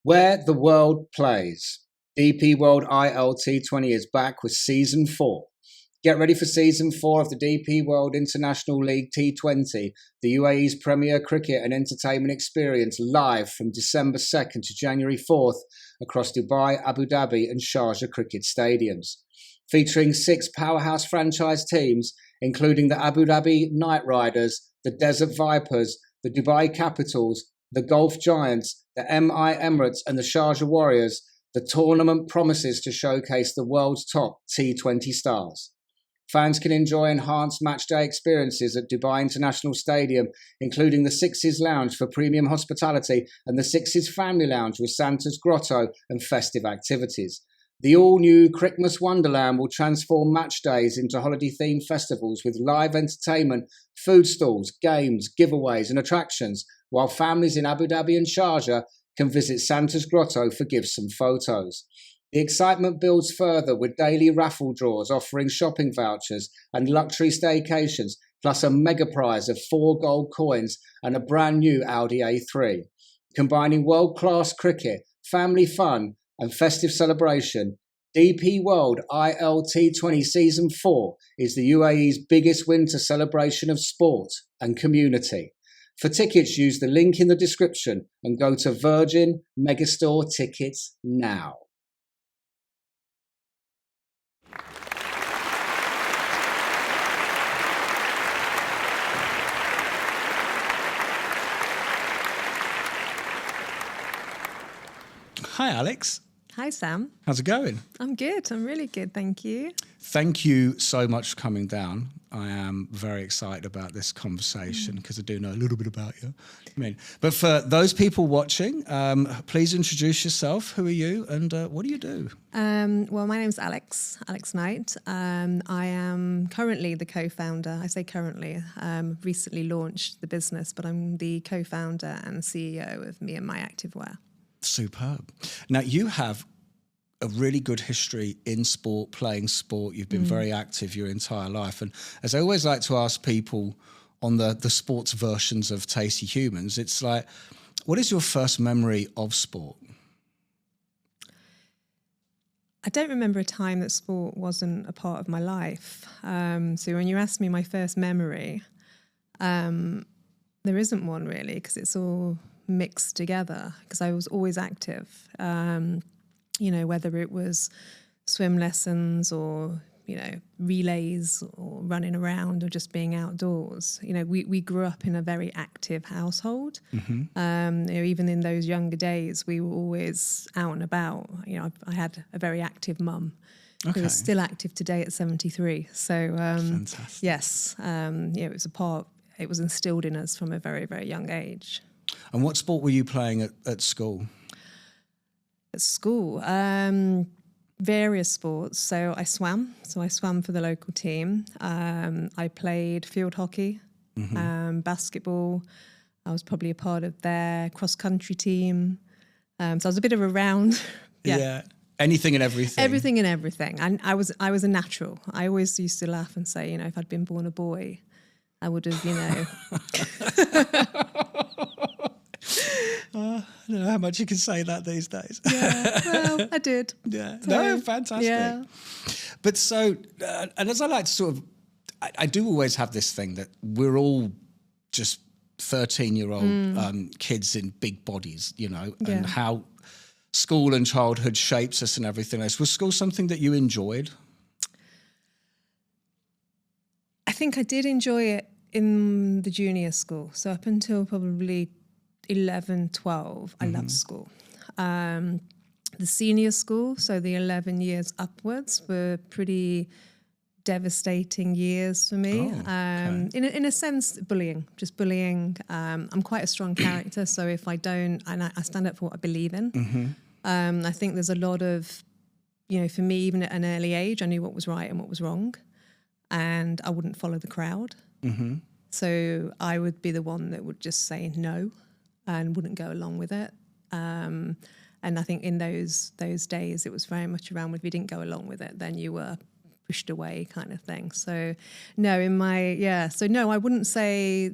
Where the world plays. DP World ILT20 is back with Season 4. Get ready for Season 4 of the DP World International League T20, the UAE's premier cricket and entertainment experience, live from December 2nd to January 4th across Dubai, Abu Dhabi and Sharjah cricket stadiums. Featuring 6 powerhouse franchise teams, including the Abu Dhabi Knight Riders, the Desert Vipers, the Dubai Capitals, the Gulf Giants, the MI Emirates and the Sharjah Warriors, the tournament promises to showcase the world's top T20 stars. Fans can enjoy enhanced matchday experiences at Dubai International Stadium, including the Sixes Lounge for premium hospitality and the Sixes Family Lounge with Santa's Grotto and festive activities. The all-new Christmas Wonderland will transform match days into holiday-themed festivals with live entertainment, food stalls, games, giveaways and attractions, while families in Abu Dhabi and Sharjah can visit Santa's Grotto for gifts and photos. The excitement builds further with daily raffle draws offering shopping vouchers and luxury staycations, plus a mega prize of 4 gold coins and a brand new Audi A3. Combining world-class cricket, family fun and festive celebration, DP World ILT20 Season 4 is the UAE's biggest winter celebration of sport and community. For tickets, use the link in the description and go to Virgin Megastore Tickets now. Hi, Alex. Hi, Sam. How's it going? I'm good. I'm really good. Thank you. Thank you so much for coming down. I am very excited about this conversation because I do know a little bit about you. But for those people watching, please introduce yourself. Who are you and what do you do? Well, my name's Alex Knight. I am currently the co-founder. I say currently, recently launched the business, but I'm the co-founder and CEO of Me My Activewear. Superb. Now, you have a really good history in sport, playing sport. You've been very active your entire life. And as I always like to ask people on the sports versions of Tasty Humans, it's like, what is your first memory of sport? I don't remember a time that sport wasn't a part of my life. So when you ask me my first memory, there isn't one really, because it's all mixed together, because I was always active, whether it was swim lessons or, relays or running around or just being outdoors. We grew up in a very active household. Even in those younger days, we were always out and about. I had a very active mum who is still active today at 73. So, Fantastic. yes, it was instilled in us from a very, very young age. And what sport were you playing at school? At school, various sports. So I swam. For the local team. I played field hockey, basketball. I was probably a part of their cross-country team. So I was a bit of a round. Yeah. Anything and everything. Everything and everything. And I was a natural. I always used to laugh and say, if I'd been born a boy, I would have, I don't know how much you can say that these days. Yeah, well, I did. Yeah, so, no, fantastic. Yeah. But so, and as I like to sort of, I do always have this thing that we're all just 13-year-old kids in big bodies, and how school and childhood shapes us and everything else. Was school something that you enjoyed? I think I did enjoy it in the junior school. So up until probably 11, 12, I loved school. The senior school, so the 11 years upwards, were pretty devastating years for me. In a sense, bullying. I'm quite a strong character, so if I don't, and I stand up for what I believe in. I think there's a lot of, for me, even at an early age, I knew what was right and what was wrong, and I wouldn't follow the crowd. So I would be the one that would just say no and wouldn't go along with it. And I think in those days, it was very much around, if you didn't go along with it, then you were pushed away kind of thing. So no, I wouldn't say,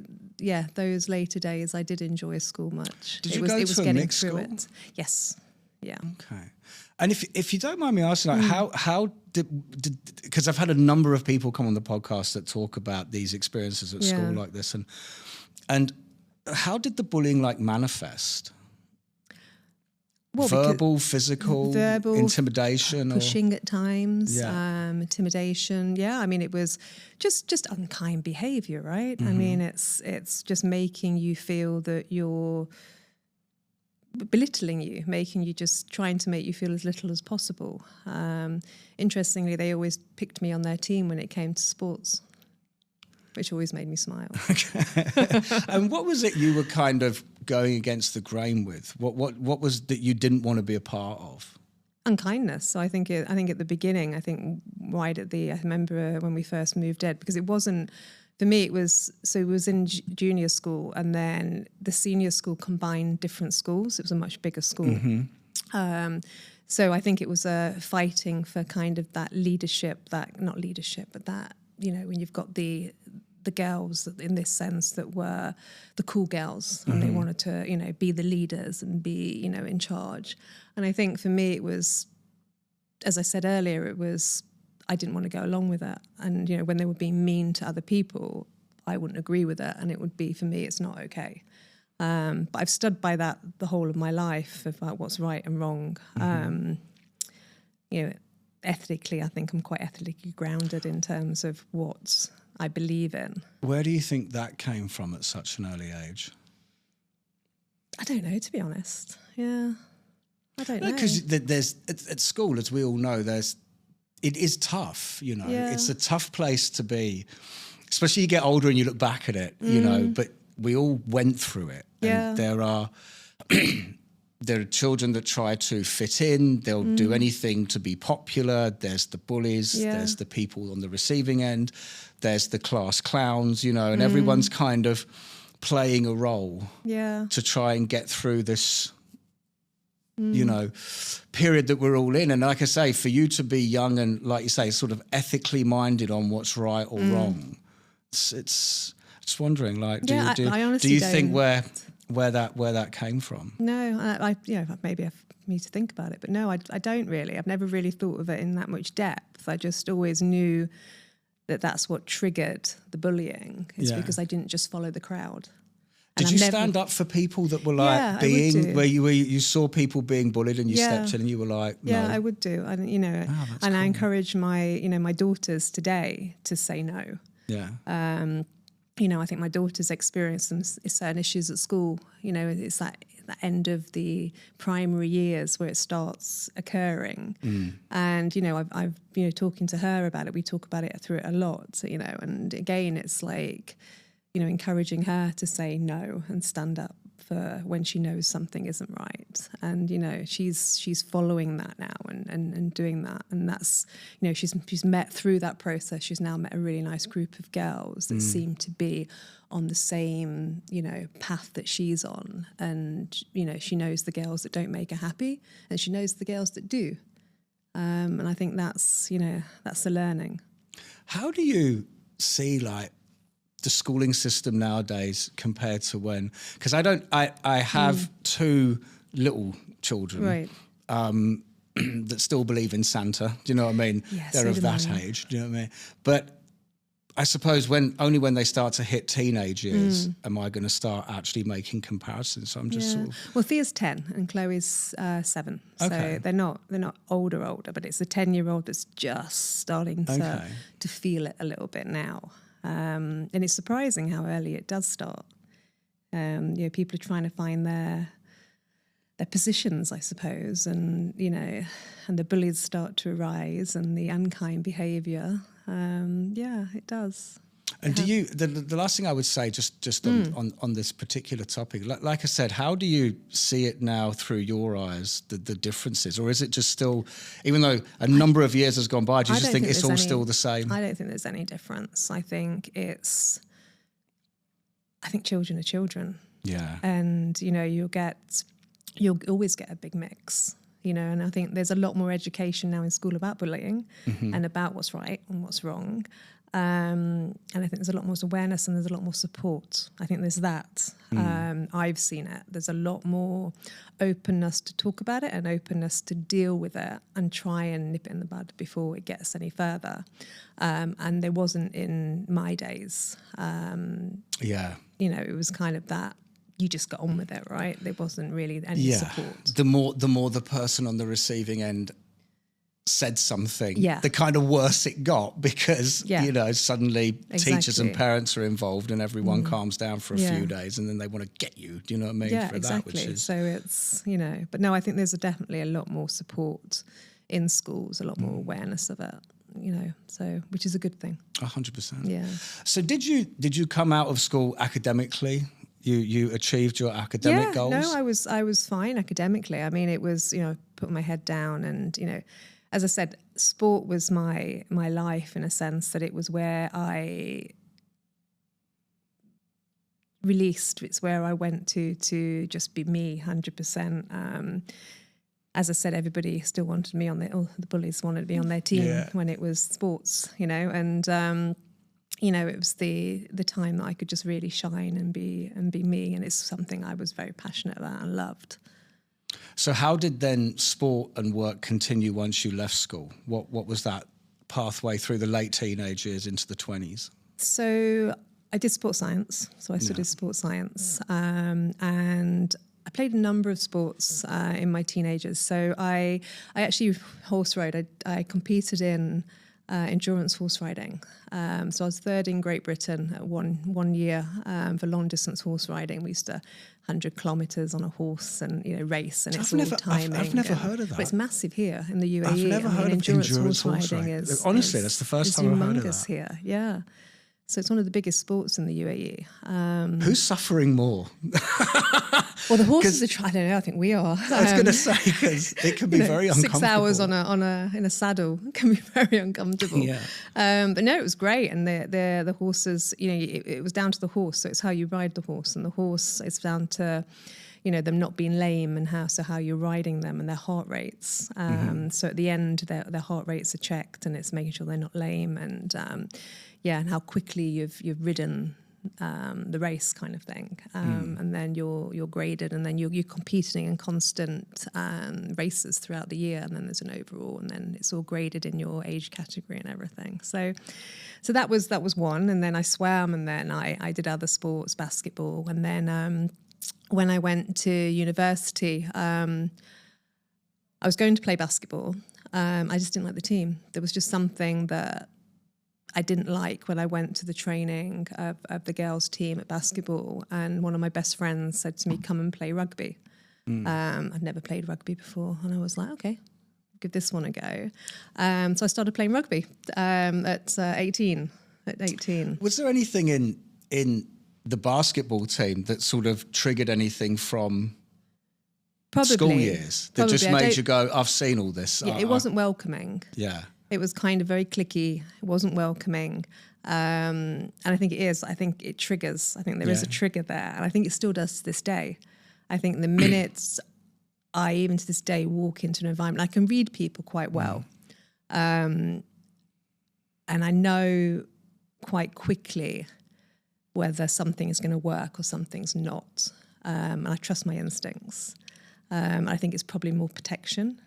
those later days, I did enjoy school much. Did you go to a mixed school? Yes. Yeah. Okay. And if you don't mind me asking, like, how did because I've had a number of people come on the podcast that talk about these experiences at school like this, and how did the bullying like manifest? Well, verbal, physical, intimidation, pushing at times, intimidation. Yeah, I mean, it was just unkind behaviour, right? I mean, it's just making you feel that you're belittling you, trying to make you feel as little as possible. Interestingly, they always picked me on their team when it came to sports, which always made me smile. And what was it you were kind of going against the grain with? What was that you didn't want to be a part of? Unkindness. So I think at the beginning, I remember when we first moved Ed, because it wasn't, for me, it was in junior school, and then the senior school combined different schools. It was a much bigger school. So I think it was fighting for kind of that leadership, not leadership, but that, when you've got the girls in this sense that were the cool girls, and they wanted to, be the leaders and be, in charge. And I think for me it was, as I said earlier, I didn't want to go along with it. And, when they were being mean to other people, I wouldn't agree with it. And it would be, for me, it's not okay. But I've stood by that the whole of my life about what's right and wrong. Ethically, I think I'm quite ethically grounded in terms of what I believe in. Where do you think that came from at such an early age? I don't know, to be honest. Yeah, I don't know. Because there's at school, as we all know, it is tough. It's a tough place to be, especially you get older and you look back at it. But we all went through it. Yeah. And there are children that try to fit in. They'll do anything to be popular. There's the bullies. Yeah. There's the people on the receiving end. There's the class clowns, and everyone's kind of playing a role to try and get through this, period that we're all in. And like I say, for you to be young and, like you say, sort of ethically minded on what's right or wrong, it's just wondering, like, do you think where that came from? No, I maybe I need to think about it, but no, I don't really. I've never really thought of it in that much depth. I just always knew that that's what triggered the bullying. It's because I didn't just follow the crowd. Did you stand up for people that were like where you saw people being bullied and you stepped in and you were like, no? Yeah, I would do. And cool. I encourage my daughters today to say no. Yeah. I think my daughter's experienced some certain issues at school. It's that end of the primary years where it starts occurring. And, I've talking to her about it. We talk about it through it a lot, and again, it's like, encouraging her to say no and stand up for when she knows something isn't right. And, she's following that now and doing that. And that's, she's met through that process. She's now met a really nice group of girls that seem to be on the same, path that she's on. And, she knows the girls that don't make her happy, and she knows the girls that do. And I think that's the learning. How do you see, like, the schooling system nowadays compared to when? Because I have two little children, right, that still believe in Santa. Do you know what I mean? Yes, they're of that age. Do you know what I mean? But I suppose only when they start to hit teenage years am I going to start actually making comparisons. So I'm just sort of... Well, Thea's 10 and Chloe's 7. So they're not older, but it's a 10-year-old that's just starting to feel it a little bit now. And it's surprising how early it does start. People are trying to find their positions, I suppose, and and the bullies start to arise and the unkind behaviour. It does. And do you? The last thing I would say, just on this particular topic, like I said, how do you see it now through your eyes? The differences, or is it just still, even though a number of years has gone by, do you just think it's all still the same? I don't think there's any difference. I think children are children. Yeah. And you'll always get a big mix. And I think there's a lot more education now in school about bullying and about what's right and what's wrong. And I think there's a lot more awareness and there's a lot more support. I think there's that. I've seen it. There's a lot more openness to talk about it and openness to deal with it and try and nip it in the bud before it gets any further. And there wasn't in my days. You know, it was kind of that. You just got on with it, right? There wasn't really any support. The more the person on the receiving end said something, the kind of worse it got, because you know, suddenly teachers and parents are involved and everyone calms down for a few days, and then they want to get you. Do you know what I mean? Yeah, for exactly. That, which is... So it's, you know, but no, I think there's definitely a lot more support in schools, a lot more awareness of it. You know, so which is a good thing. 100%. Yeah. So did you come out of school academically? You achieved your academic goals? No, I was fine academically. I mean, it was, you know, putting my head down, and, you know, as I said, sport was my life, in a sense that it was where I released. It's where I went to just be me, 100%. As I said, everybody still wanted me on the bullies wanted me on their team when it was sports, you know, and you know, it was the time that I could just really shine and be me, and it's something I was very passionate about and loved. So how did then sport and work continue once you left school? What was that pathway through the late teenage years into the 20s? So I did sports science. So I studied sports science, and I played a number of sports in my teenagers. So I actually horse rode. I competed in endurance horse riding. So I was third in Great Britain at one year for long distance horse riding. We used to 100 kilometres on a horse and, you know, race, and it's all timing. I've never heard of that. But it's massive here in the UAE. I've never heard of endurance horse riding. Honestly, that's the first time I've heard of that. Here, yeah. So it's one of the biggest sports in the UAE. Who's suffering more? Well, the horses are. I don't know. I think we are. I was going to say, because it can be very uncomfortable. 6 hours in a saddle can be very uncomfortable. Yeah. But no, it was great, and the horses. You know, it was down to the horse. So it's how you ride the horse, and the horse is down to, you know, them not being lame, and how you're riding them and their heart rates. So at the end, their heart rates are checked, and it's making sure they're not lame, and and how quickly you've ridden the race, kind of thing. And then you're graded, and then you're competing in constant races throughout the year, and then there's an overall, and then it's all graded in your age category and everything. So that was one, and then I swam, and then I did other sports, basketball, and then when I went to university, I was going to play basketball. I just didn't like the team. There was just something that I didn't like when I went to the training of the girls' team at basketball, and one of my best friends said to me, "Come and play rugby." I'd never played rugby before, and I was like, "Okay, give this one a go." So I started playing rugby at 18. Was there anything in the basketball team that sort of triggered anything from school years that just made you go, "I've seen all this"? Yeah, it wasn't welcoming. Yeah. It was kind of very cliquey. It wasn't welcoming. And I think it is. I think it triggers. I think there is a trigger there. And I think it still does to this day. I think the minutes I, even to this day, walk into an environment, I can read people quite well. And I know quite quickly whether something is going to work or something's not. And I trust my instincts. I think it's probably more protection.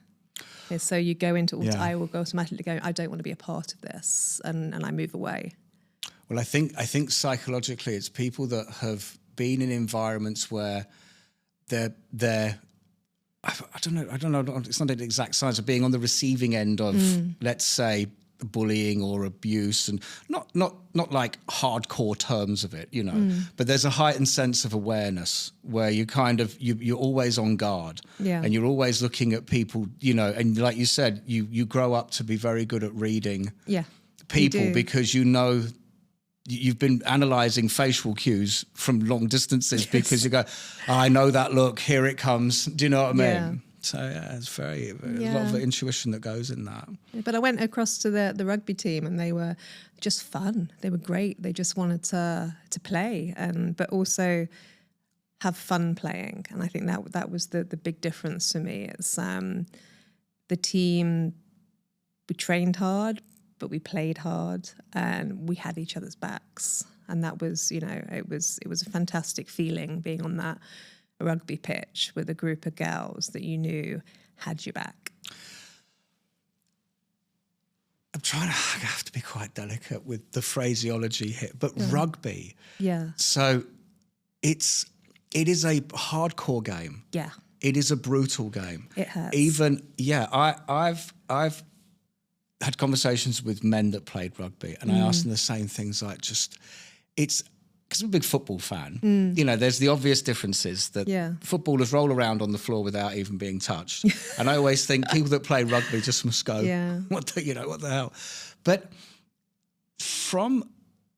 Yeah, so you go into, I will go automatically go, I don't want to be a part of this, and I move away. Well, I think psychologically it's people that have been in environments where they're I don't know, it's not an exact science of being on the receiving end of, let's say, bullying or abuse, and not like hardcore terms of it, you know, but there's a heightened sense of awareness where you kind of you're always on guard, and you're always looking at people, you know, and like you said, you grow up to be very good at reading people, because you know you've been analysing facial cues from long distances, because you go, I know that look, here it comes. Do you know what I mean? So it's a lot of intuition that goes in that. But I went across to the rugby team, and they were just fun. They were great. They just wanted to play, but also have fun playing. And I think that was the big difference for me. It's the team, we trained hard, but we played hard and we had each other's backs. And that was, you know, it was a fantastic feeling being on that rugby pitch with a group of girls that you knew had your back. I have to be quite delicate with the phraseology here, but rugby. Yeah. So it is a hardcore game. Yeah. It is a brutal game. It hurts. I've had conversations with men that played rugby, and I asked them the same things. Like, it's because I'm a big football fan. You know, there's the obvious differences that footballers roll around on the floor without even being touched, and I always think people that play rugby just must go, what the hell? But from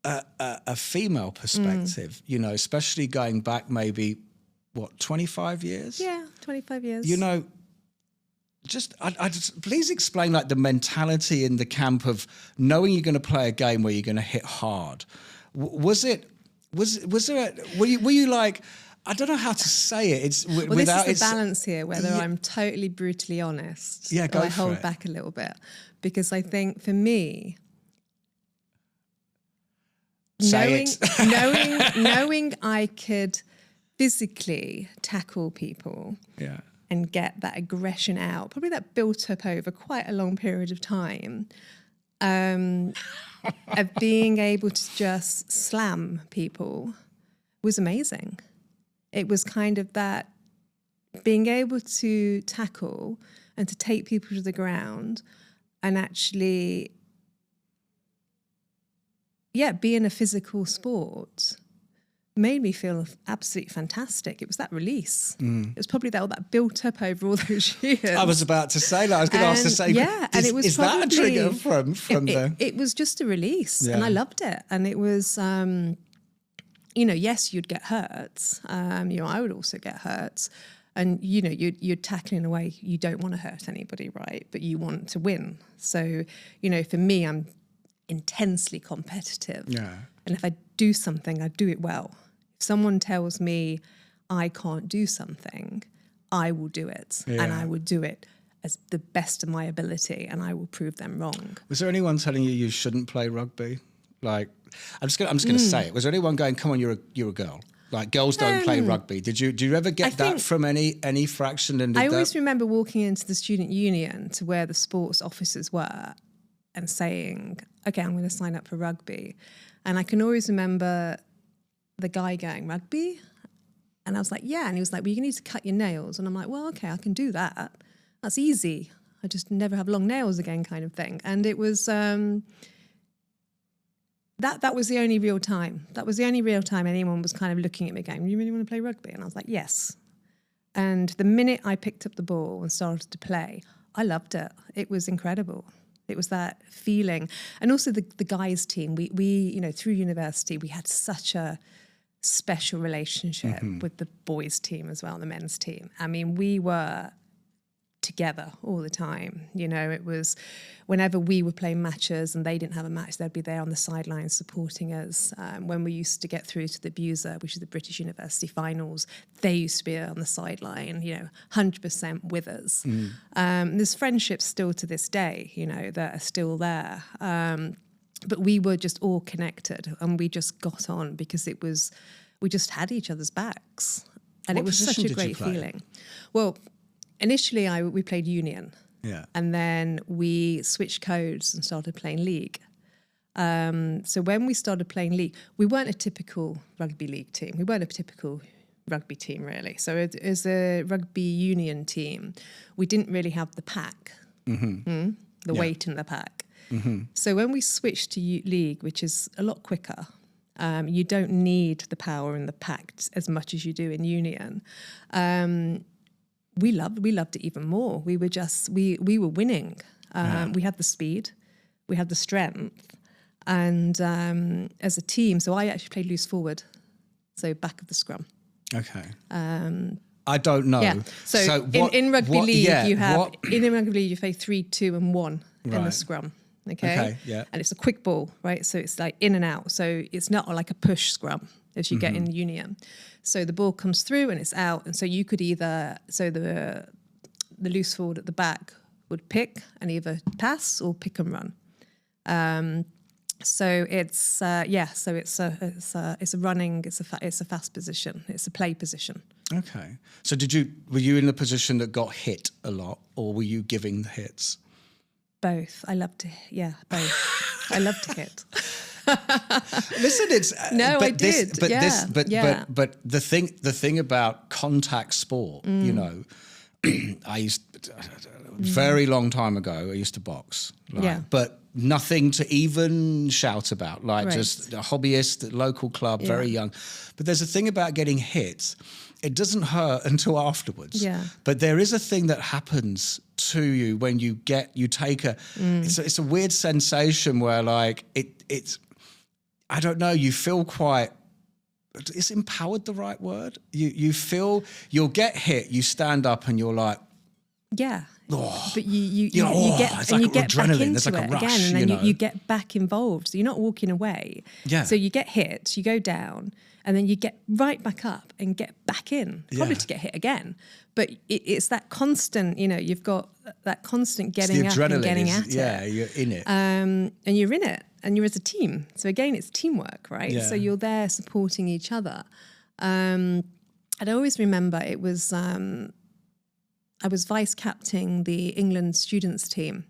a female perspective, you know, especially going back maybe 25 years? Yeah, 25 years. You know, I just please explain like the mentality in the camp of knowing you're going to play a game where you're going to hit hard. Were you like, I don't know how to say it. It's well, without this is the balance here, whether I'm totally brutally honest. Yeah, go or I for hold it. back a little bit, because I think for me, knowing I could physically tackle people and get that aggression out, probably that built up over quite a long period of time, of being able to just slam people was amazing. It was kind of that being able to tackle and to take people to the ground and actually, be in a physical sport made me feel absolutely fantastic. It was that release. It was probably that built up over all those years. I was about to say that. I was going to ask to say, and it was is that a trigger from the... It was just a release, and I loved it. And it was, you know, yes, you'd get hurt. You know, I would also get hurt. And, you know, you're tackling in a way you don't want to hurt anybody, right? But you want to win. So, you know, for me, I'm intensely competitive. Yeah. And if I do something, I do it well. If someone tells me I can't do something, I will do it. And I will do it as the best of my ability, and I will prove them wrong. Was there anyone telling you shouldn't play rugby? Like, I'm just going to say it. Was there anyone going, come on, you're a girl? Like, girls don't play rugby. Do you ever get that from any fraction? And I always remember walking into the student union to where the sports officers were and saying, okay, I'm going to sign up for rugby. And I can always remember the guy going, rugby? And I was like, yeah. And he was like, well, you need to cut your nails. And I'm like, well, okay, I can do that. That's easy. I just never have long nails again, kind of thing. And it was, that was the only real time. That was the only real time anyone was kind of looking at me going, you really want to play rugby? And I was like, yes. And the minute I picked up the ball and started to play, I loved it. It was incredible. It was that feeling. And also the guys team, we you know, through university, we had such a special relationship with the boys team as well, the men's team. I mean, we were together all the time. You know, it was whenever we were playing matches and they didn't have a match, they'd be there on the sidelines supporting us. When we used to get through to the BUSA, which is the British University Finals, they used to be on the sideline, you know, 100% with us. There's friendships still to this day, you know, that are still there. But we were just all connected and we just got on because we just had each other's backs. And it was such a great feeling. Well, initially, we played union. Yeah. And then we switched codes and started playing league. So when we started playing league, we weren't a typical rugby league team. We weren't a typical rugby team, really. So as a rugby union team, we didn't really have the pack, the weight in the pack. So when we switched to league, which is a lot quicker, you don't need the power in the pack as much as you do in union. We loved it even more. We were just, we were winning. We had the speed, we had the strength. And as a team, so I actually played loose forward, so back of the scrum. Okay. I don't know. Yeah. So in rugby league, in rugby league you play 3, 2, and 1 in the scrum. Okay. Yeah. And it's a quick ball, right? So it's like in and out. So it's not like a push scrum as you get in union. So the ball comes through and it's out. And so you could either, so the loose forward at the back would pick and either pass or pick and run. So it's it's a running, it's a fast position, it's a play position. Okay. So were you in a position that got hit a lot, or were you giving the hits? Both. I love to, both. I love to hit. Listen, it's no, but I did. But the thing about contact sport, you know, I used very long time ago. I used to box, but nothing to even shout about. Like just a hobbyist, local club, very young. But there's a thing about getting hit. It doesn't hurt until afterwards. Yeah. But there is a thing that happens to you when you take a. It's a weird sensation where like it's. I don't know. You feel quite. Is empowered the right word? You feel you'll get hit. You stand up and you're like. Yeah. Oh, but you get and you get back into it again, and then you get back involved. So you're not walking away. Yeah. So you get hit, you go down, and then you get right back up and get back in, probably to get hit again. But it's that constant, you've got that constant getting up and getting at it. Yeah, you're in it. And you're in it, and you're as a team. So again, it's teamwork, right? Yeah. So you're there supporting each other. And I always remember it was. I was vice captaining the England students team,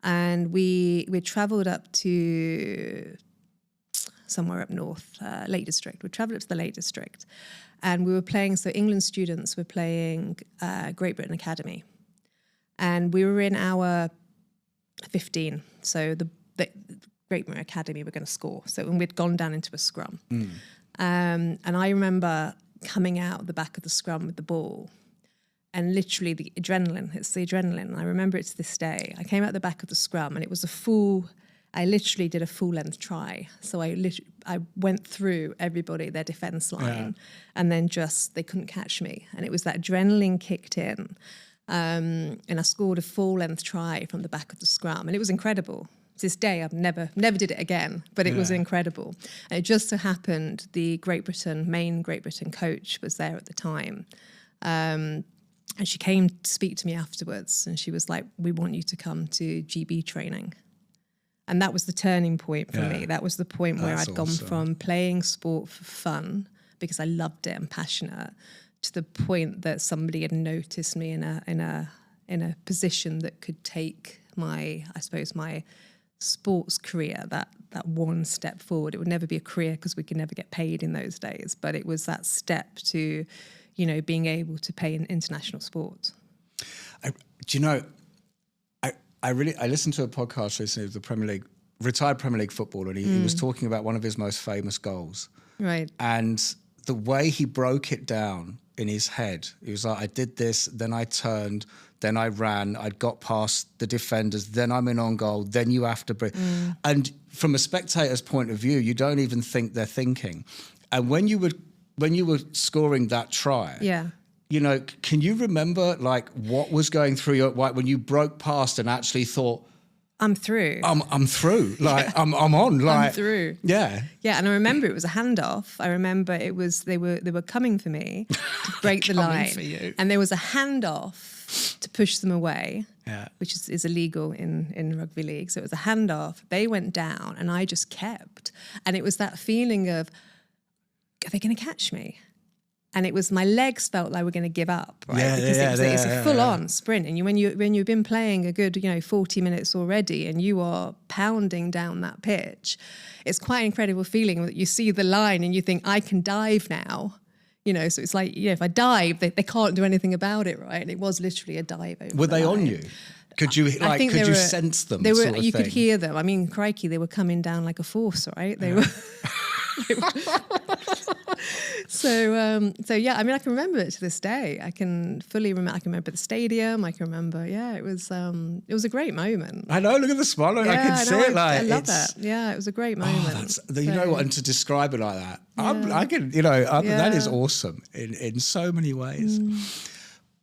and we travelled up to somewhere up north, Lake District. We travelled up to the Lake District, and we were playing. So England students were playing Great Britain Academy, and we were in our 15. So the Great Britain Academy were going to score. So and we'd gone down into a scrum, and I remember coming out the back of the scrum with the ball. And literally it's the adrenaline. I remember it to this day. I came out the back of the scrum and it was I literally did a full length try. So I went through everybody, their defence line, and then they couldn't catch me. And it was that adrenaline kicked in. And I scored a full length try from the back of the scrum. And it was incredible. To this day, I've never did it again, but it was incredible. And it just so happened the main Great Britain coach was there at the time. And she came to speak to me afterwards, and she was like, "We want you to come to GB training." And that was the turning point for me. That was the point where I'd gone from playing sport for fun, because I loved it and passionate, to the point that somebody had noticed me in a position that could take my sports career that one step forward. It would never be a career because we could never get paid in those days, but it was that step to being able to play in international sport. I listened to a podcast recently of the Premier League, retired Premier League footballer, and he was talking about one of his most famous goals. Right. And the way he broke it down in his head, he was like, I did this, then I turned, then I ran, I got past the defenders, then I'm in on goal, then you have to break. And from a spectator's point of view, you don't even think they're thinking. And when you were scoring that try, can you remember like what was going through your when you broke past and actually thought, I'm through. I'm through. Like I'm on. Like I'm through. Yeah. Yeah, and I remember it was a handoff. I remember it was they were coming for me to break the line, for you. And there was a handoff to push them away. Yeah. Which is illegal in rugby league. So it was a handoff. They went down, and I just kept. And it was that feeling of, are they going to catch me? And it was, my legs felt like we're going to give up, right? Because it's a full-on sprint. And when you've been playing a good 40 minutes already, and you are pounding down that pitch, it's quite an incredible feeling that you see the line and you think, I can dive now. So it's like, if I dive, they can't do anything about it, right? And it was literally a dive over. Were they on you? Could you sense them? They were. You could hear them. I mean, crikey, they were coming down like a force, right? They were. So yeah, I mean, I can remember it to this day. I can fully remember. I can remember the stadium. I can remember. Yeah, it was a great moment. I know. Look at the smile. I can see it. Like I love that. Yeah, it was a great moment. You know what? And to describe it like that, I can. That is awesome in so many ways.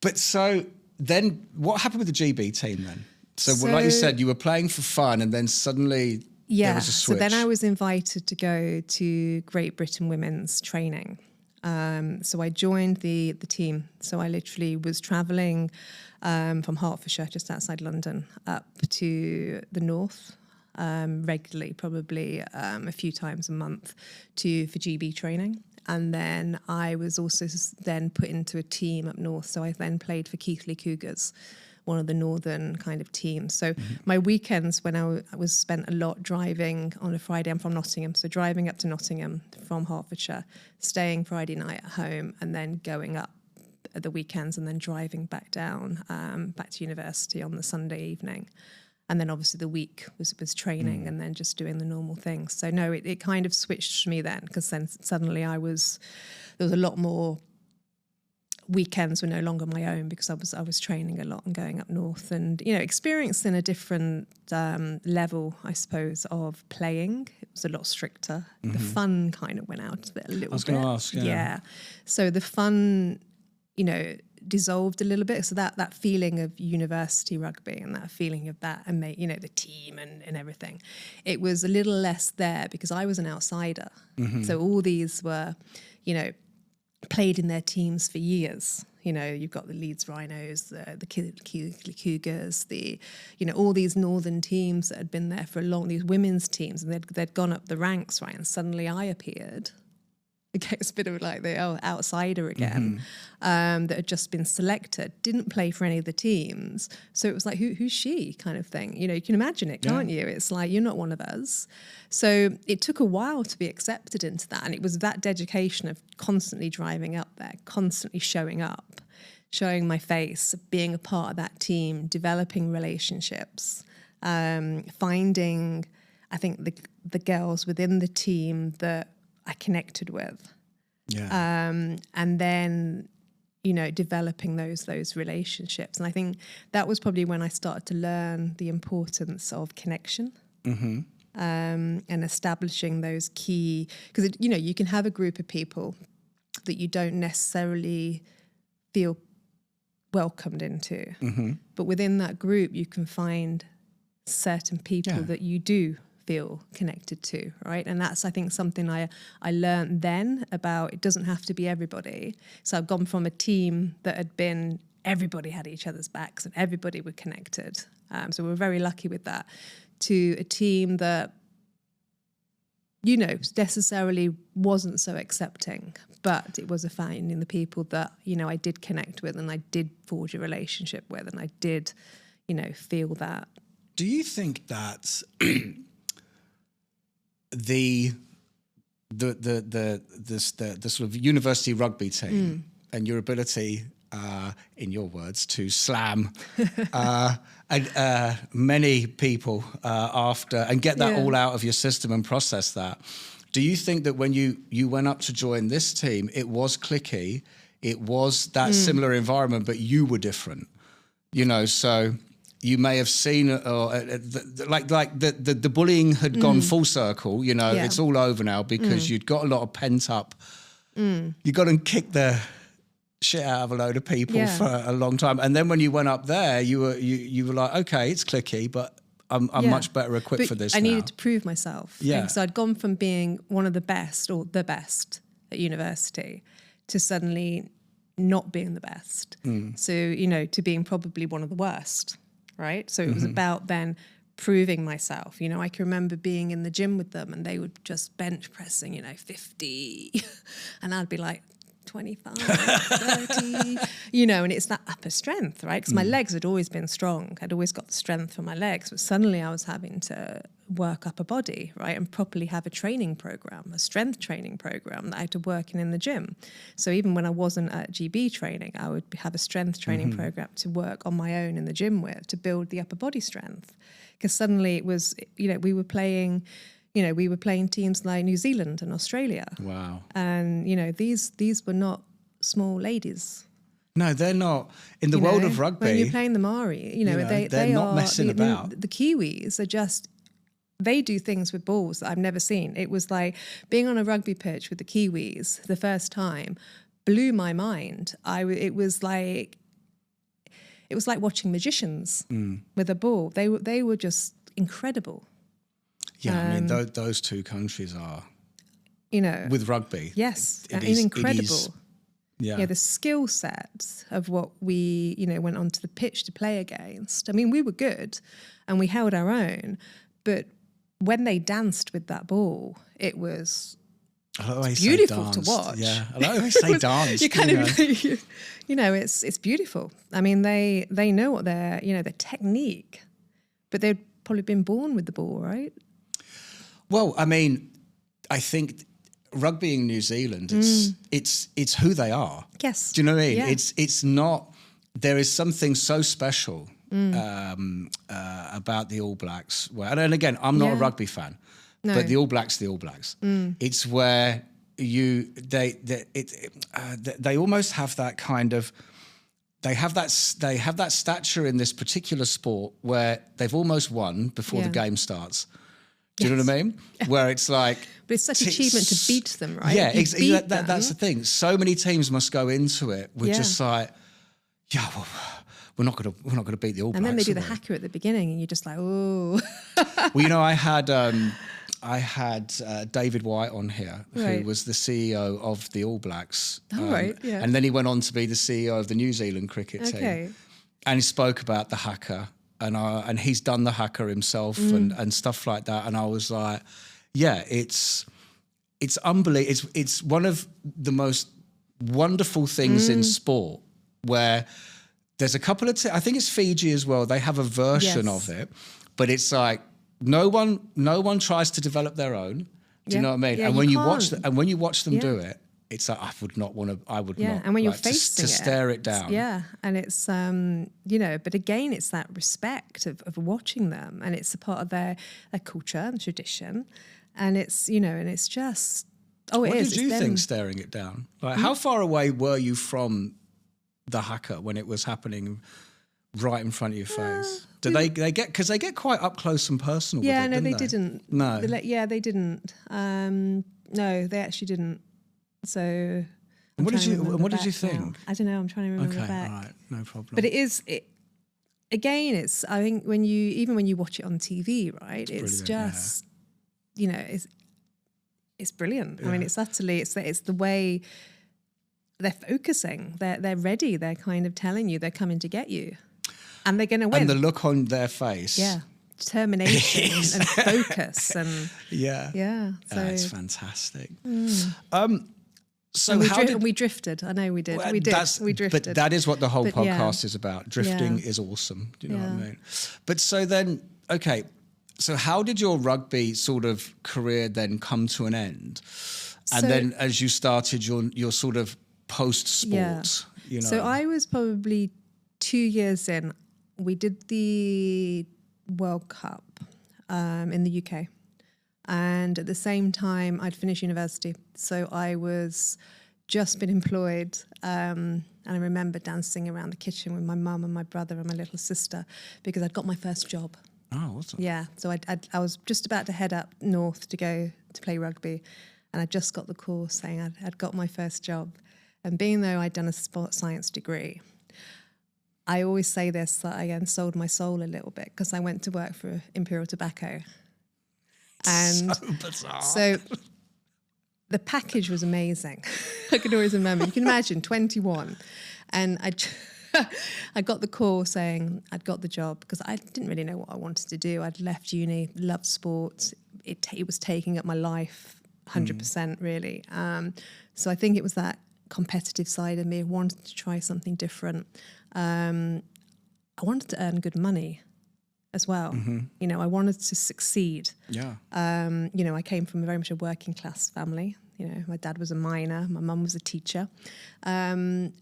But so then, what happened with the GB team then? So like you said, you were playing for fun, and then suddenly. Yeah, so then I was invited to go to Great Britain Women's training. So I joined the team. So I literally was travelling from Hertfordshire, just outside London, up to the north, regularly, probably a few times a month for GB training. And then I was also then put into a team up north. So I then played for Keighley Cougars, one of the northern kind of teams. So my weekends, when I was spent a lot driving on a Friday, I'm from Nottingham, so driving up to Nottingham from Hertfordshire, staying Friday night at home, and then going up at the weekends and then driving back down, back to university on the Sunday evening. And then obviously the week was training and then just doing the normal things. So no, it kind of switched for me then, because then suddenly there was a lot more weekends were no longer my own, because I was training a lot and going up north and, you know, experiencing a different level, I suppose, of playing. It was a lot stricter. The fun kind of went out of it a little bit. I was going to ask, Yeah. So the fun, you know, dissolved a little bit. So that feeling of university rugby and that feeling of that, and you know, the team and everything, it was a little less there because I was an outsider. So all these were, you know, played in their teams for years. You know, you've got the Leeds Rhinos, the Cougars, you know, all these northern teams that had been there for a long, these women's teams, and they'd gone up the ranks, right? And suddenly I appeared. It's a bit of like the outsider again, that had just been selected, didn't play for any of the teams. So it was like, who's she kind of thing? You know, you can imagine it, can't you? It's like, you're not one of us. So it took a while to be accepted into that. And it was that dedication of constantly driving up there, constantly showing up, showing my face, being a part of that team, developing relationships, finding, I think, the girls within the team that I connected with. And then, you know, developing those relationships. And I think that was probably when I started to learn the importance of connection, and establishing those key, because, you know, you can have a group of people that you don't necessarily feel welcomed into, but within that group you can find certain people that you do feel connected to, right? And that's, I think, something I learned then about, it doesn't have to be everybody. So I've gone from a team that had been, everybody had each other's backs and everybody were connected. So we're very lucky with that, to a team that, you know, necessarily wasn't so accepting, but it was a finding the people that, you know, I did connect with and I did forge a relationship with, and I did, you know, feel that. Do you think that the sort of university rugby team and your ability, in your words, to slam many people after and get that all out of your system and process that, do you think that when you went up to join this team, it was cliquey, it was that similar environment, but you were different, you know? So you may have seen, like the bullying had gone full circle. You know, it's all over now because you'd got a lot of pent up. You got and kicked the shit out of a load of people for a long time, and then when you went up there, you were like, okay, it's cliquey, but I'm much better equipped for this. I needed to prove myself. Yeah. So I'd gone from being one of the best or the best at university to suddenly not being the best. So, you know, to being probably one of the worst. Right. So it was about then proving myself. You know, I can remember being in the gym with them and they would just bench pressing, you know, 50 and I'd be like 25, 30, you know, and it's that upper strength, right? Because my legs had always been strong. I'd always got the strength for my legs, but suddenly I was having to work upper body, right? And properly have a training program, a strength training program that I had to work in the gym. So even when I wasn't at GB training, I would have a strength training program to work on my own in the gym with, to build the upper body strength. Because suddenly it was, you know, we were playing teams like New Zealand and Australia. Wow. And, you know, these were not small ladies. No, they're not. In the world of rugby, when you're playing the Māori, you know, they're not messing about. The Kiwis are just, they do things with balls that I've never seen. It was like being on a rugby pitch with the Kiwis the first time blew my mind. It was like watching magicians with a ball. They were just incredible. Yeah, I mean, those two countries are, you know, with rugby. Yes, it is incredible. Yeah, the skill set of what we, you know, went onto the pitch to play against. I mean, we were good and we held our own, but when they danced with that ball, it was It's beautiful to watch. Yeah, I always say dance. You kind of, it's beautiful. I mean, they know what their technique, but they'd probably been born with the ball, right? Well, I mean, I think rugby in New Zealand, it's who they are. Yes. Do you know what I mean? Yeah. It's not. There is something so special about the All Blacks. And again, I'm not a rugby fan. No. But the All Blacks, it's where they almost have that kind of, they have that stature in this particular sport where they've almost won before the game starts. Do you know what I mean? Where it's like, but it's such achievement to beat them, right? Yeah, exactly. That's the thing. So many teams must go into it with just like, well, we're not gonna beat the All Blacks. And then they do the haka at the beginning, and you're just like, oh. Well, I had David White on here, who was the CEO of the All Blacks. And then he went on to be the CEO of the New Zealand cricket team. And he spoke about the haka, and he's done the haka himself and stuff like that. And I was like, yeah, it's unbelievable. It's one of the most wonderful things in sport where there's a couple of, I think it's Fiji as well. They have a version of it, but it's like, no one tries to develop their own. Do you know what I mean? Yeah, and when you watch them do it, it's like I would not. And when you're facing to stare it down. Yeah, and it's but again, it's that respect of watching them, and it's a part of their culture and tradition, and it's and it's just What did you think staring it down? Like, how far away were you from the haka when it was happening? Right in front of your face. Did they get, because they get quite up close and personal? Yeah, with it, no, they didn't. No, they didn't. No, they actually didn't. So, what did you think? Now. I don't know. I'm trying to remember okay, back. all right, no problem. But again, it's. I think when you watch it on TV, right? It's just, it's brilliant. Yeah. I mean, it's the way they're focusing. They're ready. They're kind of telling you they're coming to get you. And they're going to win. And the look on their face. Yeah. Determination and focus. And yeah. So it's fantastic. So we drifted. I know we did. We drifted. But that is what the whole podcast is about. Drifting is awesome. Do you know what I mean? But so then, okay. So how did your rugby sort of career then come to an end? And then as you started your sort of post-sport, So I was probably 2 years in. We did the World Cup in the UK. And at the same time, I'd finished university. So I was just been employed. And I remember dancing around the kitchen with my mum and my brother and my little sister because I'd got my first job. Oh, awesome. Yeah. So I was just about to head up north to go to play rugby. And I just got the call saying I'd got my first job. And being though I'd done a sports science degree, I always say this, that I again sold my soul a little bit because I went to work for Imperial Tobacco. And so bizarre. So the package was amazing. I can always remember. You can imagine, 21. And I got the call saying I'd got the job because I didn't really know what I wanted to do. I'd left uni, loved sports. It was taking up my life 100% really. So I think it was that competitive side of me. I wanted to try something different. I wanted to earn good money as well. Mm-hmm. I wanted to succeed. Yeah. I came from very much a working class family. My dad was a miner, my mum was a teacher. And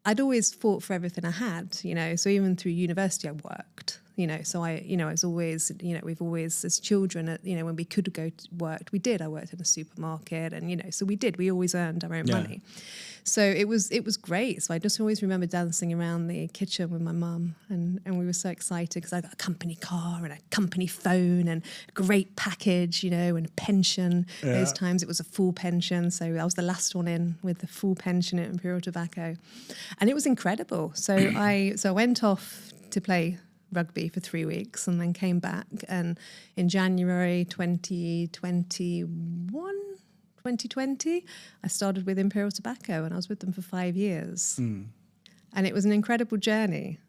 I'd always fought for everything I had, so even through university I worked, so I was always, we've always, as children, when we could go to work, we did. I worked in a supermarket and, so we always earned our own money. So it was great. So I just always remember dancing around the kitchen with my mum and we were so excited because I got a company car and a company phone and a great package, and a pension. Yeah. Those times it was a full pension. So I was the last one in with the full pension at Imperial Tobacco. And it was incredible. So I went off to play rugby for 3 weeks and then came back. And in January 2020, I started with Imperial Tobacco and I was with them for 5 years. And it was an incredible journey.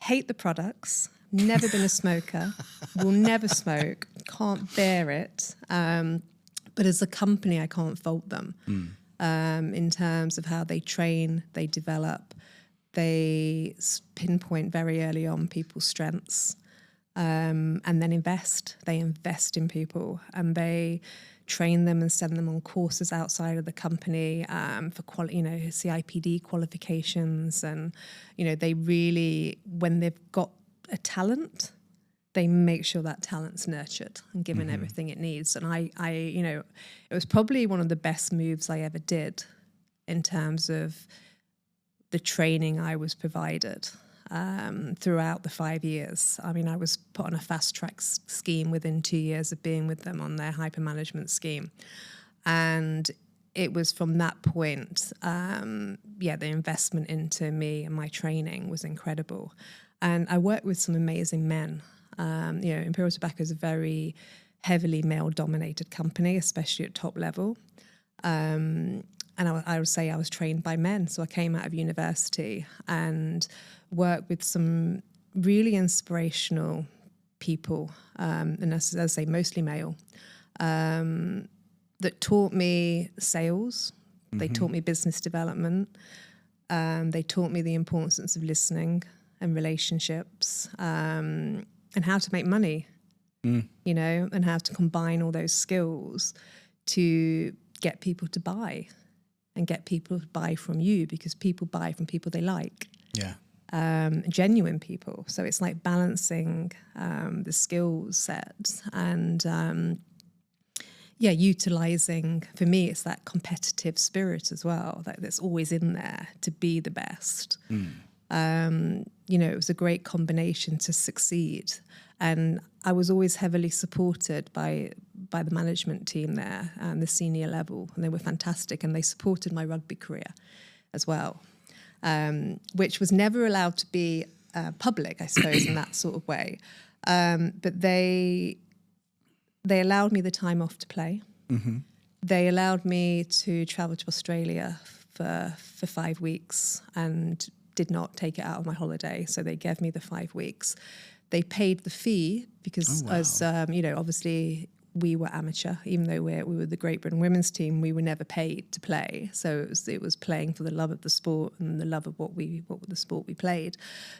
Hate the products, never been a smoker, will never smoke, can't bear it. But as a company, I can't fault them in terms of how they train, they develop, they pinpoint very early on people's strengths, and then invest. They invest in people, and they train them and send them on courses outside of the company for CIPD qualifications. And, they really, when they've got a talent, they make sure that talent's nurtured and given everything it needs. And I, it was probably one of the best moves I ever did in terms of the training I was provided throughout the 5 years. I mean, I was put on a fast track scheme within 2 years of being with them on their hyper management scheme. And it was from that point, the investment into me and my training was incredible. And I worked with some amazing men. Imperial Tobacco is a very heavily male-dominated company, especially at top level. And I would say I was trained by men. So I came out of university and worked with some really inspirational people, and as I say, mostly male, that taught me sales. They taught me business development. They taught me the importance of listening and relationships, and how to make money, and how to combine all those skills to get people to buy and get people to buy from you, because people buy from people they like. Yeah. Genuine people. So it's like balancing the skill set and, utilizing, for me, it's that competitive spirit as well, that's always in there to be the best. It was a great combination to succeed. And I was always heavily supported by the management team there and the senior level, and they were fantastic, and they supported my rugby career as well, which was never allowed to be public, I suppose, in that sort of way. But they allowed me the time off to play. They allowed me to travel to Australia for 5 weeks and did not take it out of my holiday. So they gave me the 5 weeks. They paid the fee because obviously we were amateur, even though we were the Great Britain women's team, we were never paid to play. So it was playing for the love of the sport and the love of what the sport we played.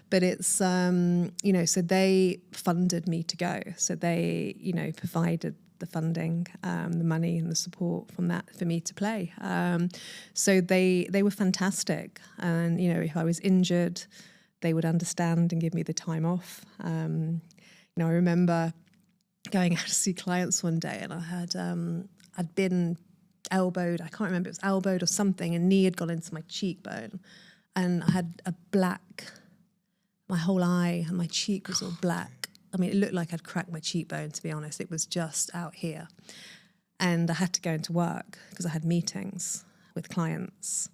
But it's, so they funded me to go. So they, provided the funding, the money and the support from that for me to play. So they were fantastic. And, if I was injured, they would understand and give me the time off. I remember going out to see clients one day, and I had I'd been elbowed. I can't remember, it was elbowed or something. A knee had gone into my cheekbone, and I had my whole eye and my cheek was all black. I mean, it looked like I'd cracked my cheekbone, to be honest. It was just out here. And I had to go into work because I had meetings with clients.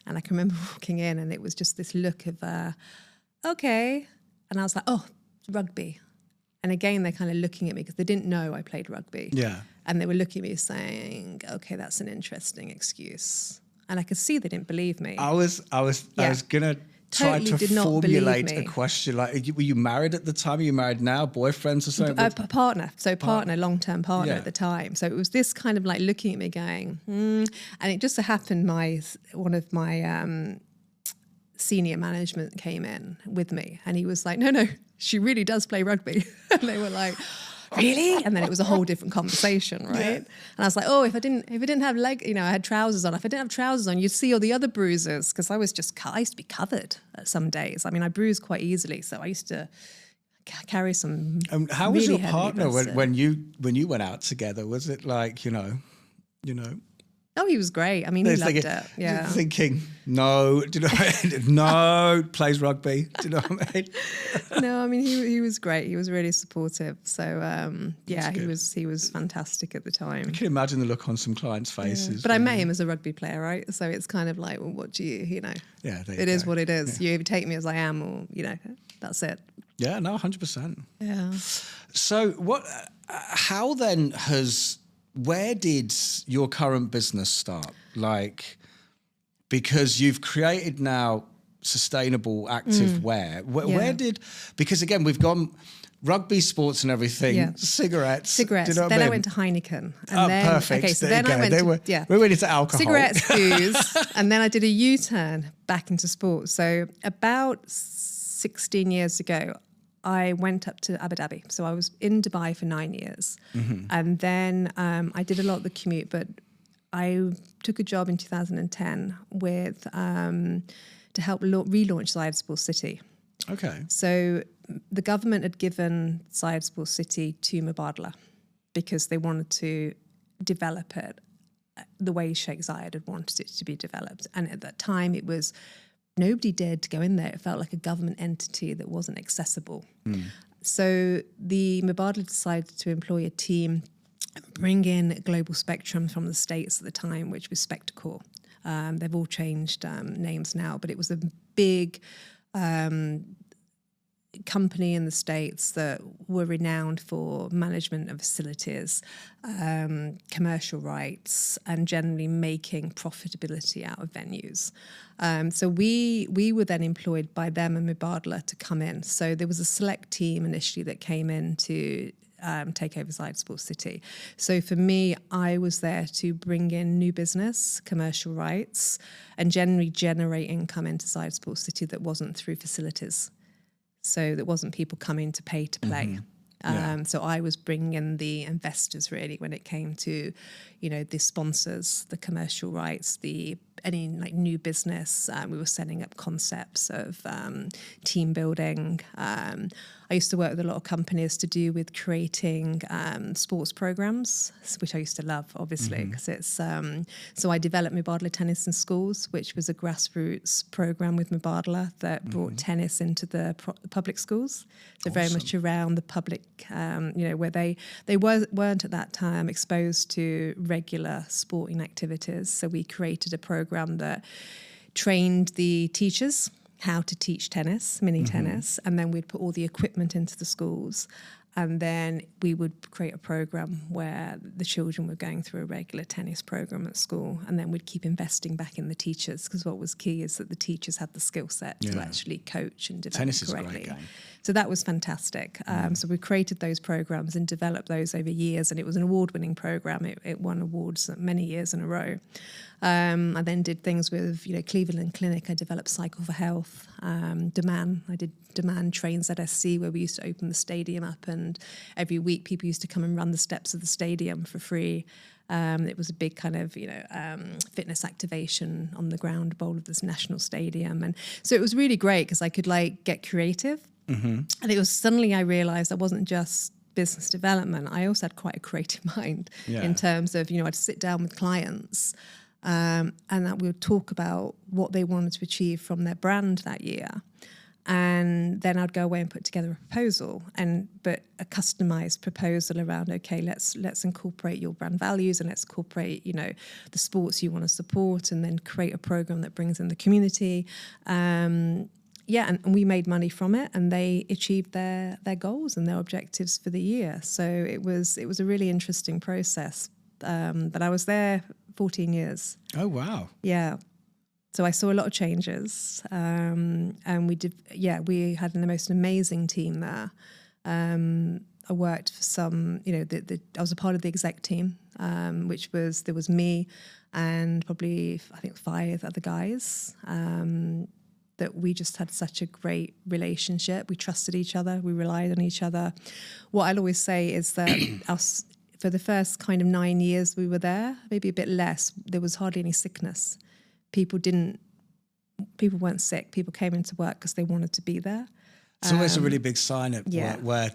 And I can remember walking in, and it was just this look of, okay. And I was like, oh, rugby. And again, they're kind of looking at me because they didn't know I played rugby. Yeah. And they were looking at me saying, okay, that's an interesting excuse. And I could see they didn't believe me. I was going to try Totally to did not formulate believe a me. question. Like, were you married at the time? Are you married now? Boyfriends or something? A partner, long-term partner at the time. So it was this kind of like looking at me going, and it just so happened one of my senior management came in with me, and he was like, no, she really does play rugby. And they were like, really? And then it was a whole different conversation, right? Yeah. And I was like, oh, if I didn't have I had trousers on. If I didn't have trousers on, you'd see all the other bruises, because I used to be covered some days. I mean, I bruised quite easily, so I used to carry some. How really was your heavy partner medicine. when you went out together? Was it like Oh, he was great. I mean, he loved it. Yeah. Thinking, no, do you know, no, plays rugby. Do you know what I mean? No, I mean, he was great. He was really supportive. So, he was fantastic at the time. I can imagine the look on some clients' faces. Yeah. But I met him as a rugby player, right? So it's kind of like, well, what do you know? Yeah, it is what it is. Yeah. You either take me as I am, or, that's it. Yeah, no, 100%. Yeah. So how then where did your current business start? Like, because you've created now sustainable active wear. Where did, because again, we've gone rugby, sports and everything, cigarettes. Do you know then I went to Heineken. And then, perfect. Okay, so there then I went we went into alcohol. Cigarettes, booze, and then I did a U-turn back into sports. So about 16 years ago, I went up to Abu Dhabi. So I was in Dubai for 9 years. And then I did a lot of the commute, but I took a job in 2010 with to help relaunch Zayed Sports City. Okay. So the government had given Zayed Sports City to Mubadala because they wanted to develop it the way Sheikh Zayed had wanted it to be developed. And at that time, it was nobody dared to go in there. It felt like a government entity that wasn't accessible. So the Mubadala decided to employ a team, bring in Global Spectrum from the States at the time, which was Spectacor. They've all changed names now, but it was a big company in the States that were renowned for management of facilities, commercial rights, and generally making profitability out of venues. So we were then employed by them and Mubadala to come in. So there was a select team initially that came in to take over Zayed Sports City. So for me, I was there to bring in new business, commercial rights, and generally generate income into Zayed Sports City that wasn't through facilities. So there wasn't people coming to pay to play. So I was bringing in the investors really when it came to, the sponsors, the commercial rights, any like new business. We were setting up concepts of team building. I used to work with a lot of companies to do with creating sports programs, which I used to love, obviously, because it's. So I developed Mubadala Tennis in Schools, which was a grassroots program with Mubadala that brought tennis into the public schools. So very much around the public, where they weren't at that time exposed to regular sporting activities. So we created a program that trained the teachers how to teach tennis, mini tennis, and then we'd put all the equipment into the schools. And then we would create a program where the children were going through a regular tennis program at school. And then we'd keep investing back in the teachers, because what was key is that the teachers had the skill set to actually coach and develop tennis correctly. Tennis is a great game. So that was fantastic. So we created those programs and developed those over years. And it was an award-winning program. It won awards many years in a row. I then did things with, Cleveland Clinic. I developed Cycle for Health. Demand. I did Demand Trains at SC, where we used to open the stadium up, and every week people used to come and run the steps of the stadium for free. It was a big kind of, fitness activation on the ground bowl of this national stadium. And so it was really great because I could get creative. And it was suddenly I realized I wasn't just business development. I also had quite a creative mind in terms of, I'd sit down with clients and that we would talk about what they wanted to achieve from their brand that year. And then I'd go away and put together a proposal, but a customized proposal around, okay, let's incorporate your brand values, and let's incorporate, the sports you want to support, and then create a program that brings in the community. And we made money from it, and they achieved their goals and their objectives for the year. So it was a really interesting process. But I was there 14 years. Oh, wow. Yeah. So I saw a lot of changes, and we had the most amazing team there. I worked for some, I was a part of the exec team, there was me and probably, I think, 5 other guys, that we just had such a great relationship. We trusted each other. We relied on each other. What I'll always say is that for the first kind of 9 years we were there, maybe a bit less, there was hardly any sickness. People weren't sick. People came into work because they wanted to be there. It's always a really big sign at work where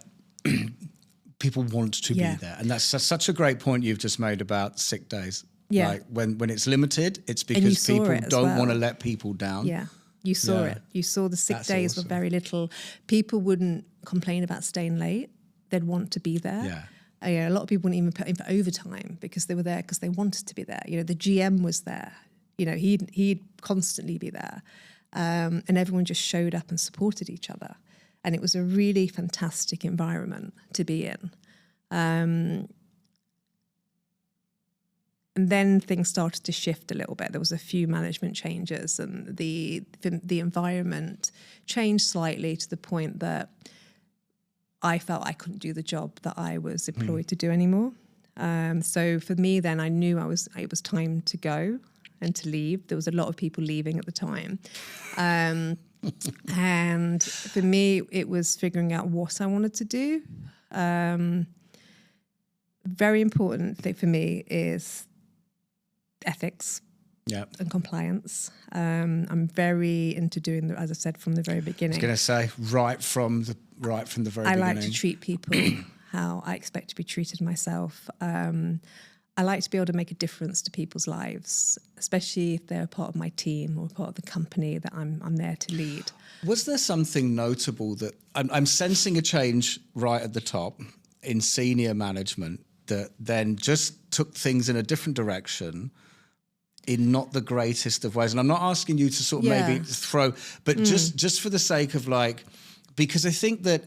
people want to be there. And that's such a great point you've just made about sick days. Yeah. Like when it's limited, it's because people don't want to let people down. Yeah. You saw it. You saw the sick days were very little. People wouldn't complain about staying late. They'd want to be there. Yeah. A lot of people wouldn't even put in for overtime because they were there because they wanted to be there. The GM was there. He'd constantly be there. And everyone just showed up and supported each other. And it was a really fantastic environment to be in. then things started to shift a little bit. There was a few management changes, and the environment changed slightly to the point that I felt I couldn't do the job that I was employed to do anymore. So for me, then I knew it was time to go and to leave. There was a lot of people leaving at the time. And for me, it was figuring out what I wanted to do. Very important thing for me is ethics and compliance. I'm very into doing as I said from the very beginning. I was going to say right from the very beginning. I like to treat people how I expect to be treated myself. I like to be able to make a difference to people's lives, especially if they're a part of my team or part of the company that I'm there to lead. Was there something notable that I'm sensing a change right at the top in senior management that then just took things in a different direction in not the greatest of ways? And I'm not asking you to sort of maybe throw, but just for the sake of because I think that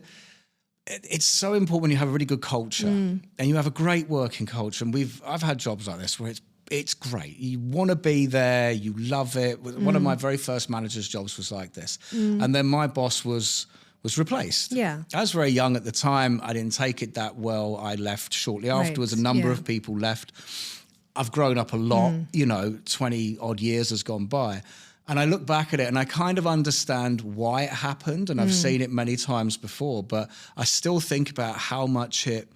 it's so important when you have a really good culture and you have a great working culture. And I've had jobs like this where it's great. You want to be there. You love it. One of my very first manager's jobs was like this. And then my boss was replaced. Yeah. I was very young at the time. I didn't take it that well. I left shortly afterwards. A number of people left. I've grown up a lot, 20 odd years has gone by. And I look back at it and I kind of understand why it happened. And I've seen it many times before, but I still think about how much it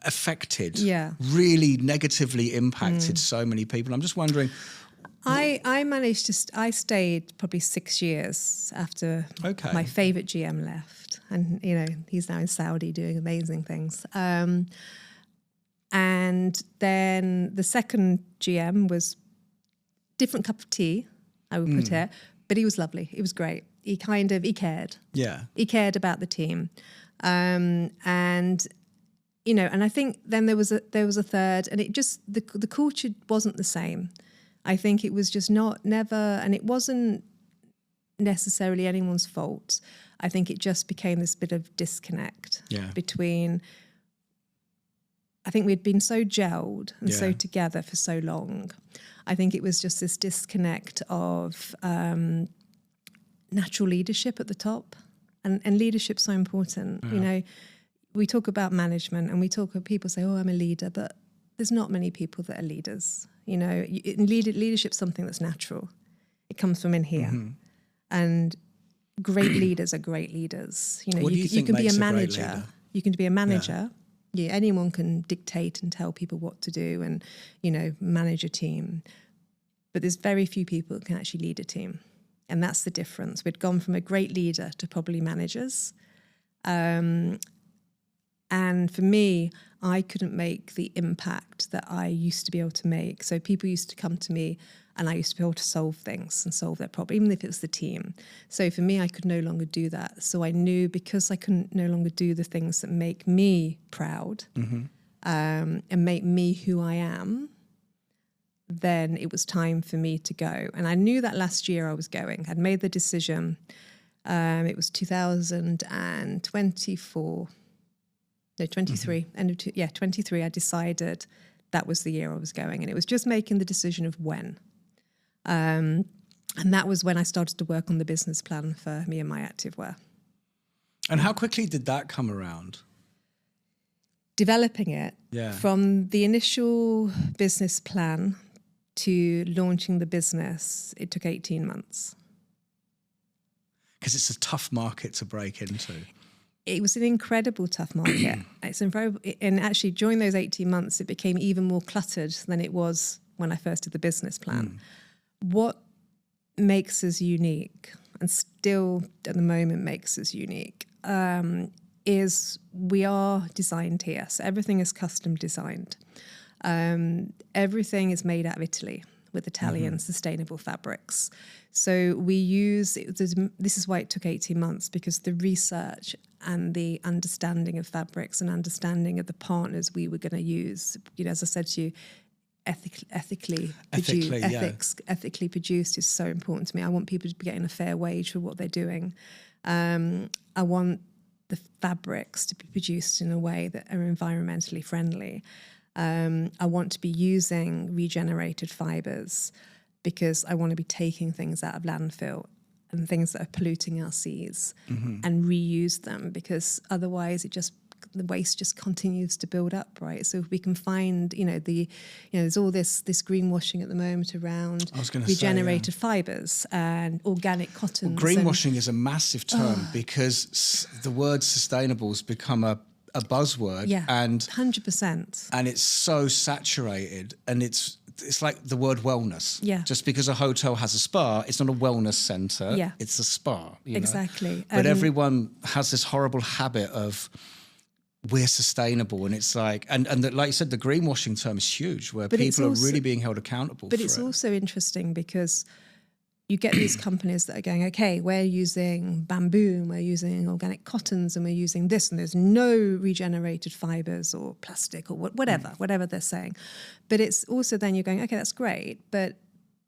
affected, really negatively impacted so many people. I'm just wondering. I stayed probably 6 years after my favourite GM left. And, he's now in Saudi doing amazing things. And then the second GM was different cup of tea, I would put it, but he was lovely. He was great. He cared. Yeah. He cared about the team. And I think then there was a third, and it just, the culture wasn't the same. I think it was just and it wasn't necessarily anyone's fault. I think it just became this bit of disconnect between, I think we'd been so gelled and so together for so long. I think it was just this disconnect of natural leadership at the top, and leadership's so important. We talk about management and people say, "Oh, I'm a leader," but there's not many people that are leaders. Leadership's something that's natural. It comes from in here, and great leaders are great leaders. You can be a manager. You can be a manager. Yeah, anyone can dictate and tell people what to do and, manage a team. But there's very few people who can actually lead a team. And that's the difference. We'd gone from a great leader to probably managers. And for me, I couldn't make the impact that I used to be able to make. So people used to come to me and I used to be able to solve things and solve their problem, even if it was the team. So for me, I could no longer do that. So I knew because I couldn't no longer do the things that make me proud and make me who I am, then it was time for me to go. And I knew that last year I was going. I'd made the decision. It was 2024. No, 23. 23. I decided that was the year I was going. And it was just making the decision of when. And that was when I started to work on the business plan for Me My Activewear. And how quickly did that come around? Developing it from the initial business plan to launching the business, it took 18 months. Because it's a tough market to break into. It was an incredible tough market. And actually during those 18 months, it became even more cluttered than it was when I first did the business plan. What makes us unique, and still at the moment makes us unique, is we are designed here. So everything is custom designed. Everything is made out of Italy with Italian sustainable fabrics. So we use, this is why it took 18 months, because the research and the understanding of fabrics and understanding of the partners we were going to use, as I said to you, ethically produced is so important to me. I want people to be getting a fair wage for what they're doing. I want the fabrics to be produced in a way that are environmentally friendly. I want to be using regenerated fibres because I want to be taking things out of landfill and things that are polluting our seas and reuse them, because otherwise the waste just continues to build up, right? So if we can find, there's all this greenwashing at the moment around regenerated fibres and organic cottons. Well, greenwashing is a massive term because the word sustainable has become a buzzword. Yeah, and 100%. And it's so saturated, and it's like the word wellness. Yeah. Just because a hotel has a spa, it's not a wellness centre. Yeah. It's a spa. Exactly. But everyone has this horrible habit of we're sustainable, and it's like, and like you said, the greenwashing term is huge, where people are really being held accountable. But it's also interesting because you get these companies that are going, okay, we're using bamboo and we're using organic cottons and we're using this, and there's no regenerated fibres or plastic or whatever they're saying. But it's also then you're going, okay, that's great, but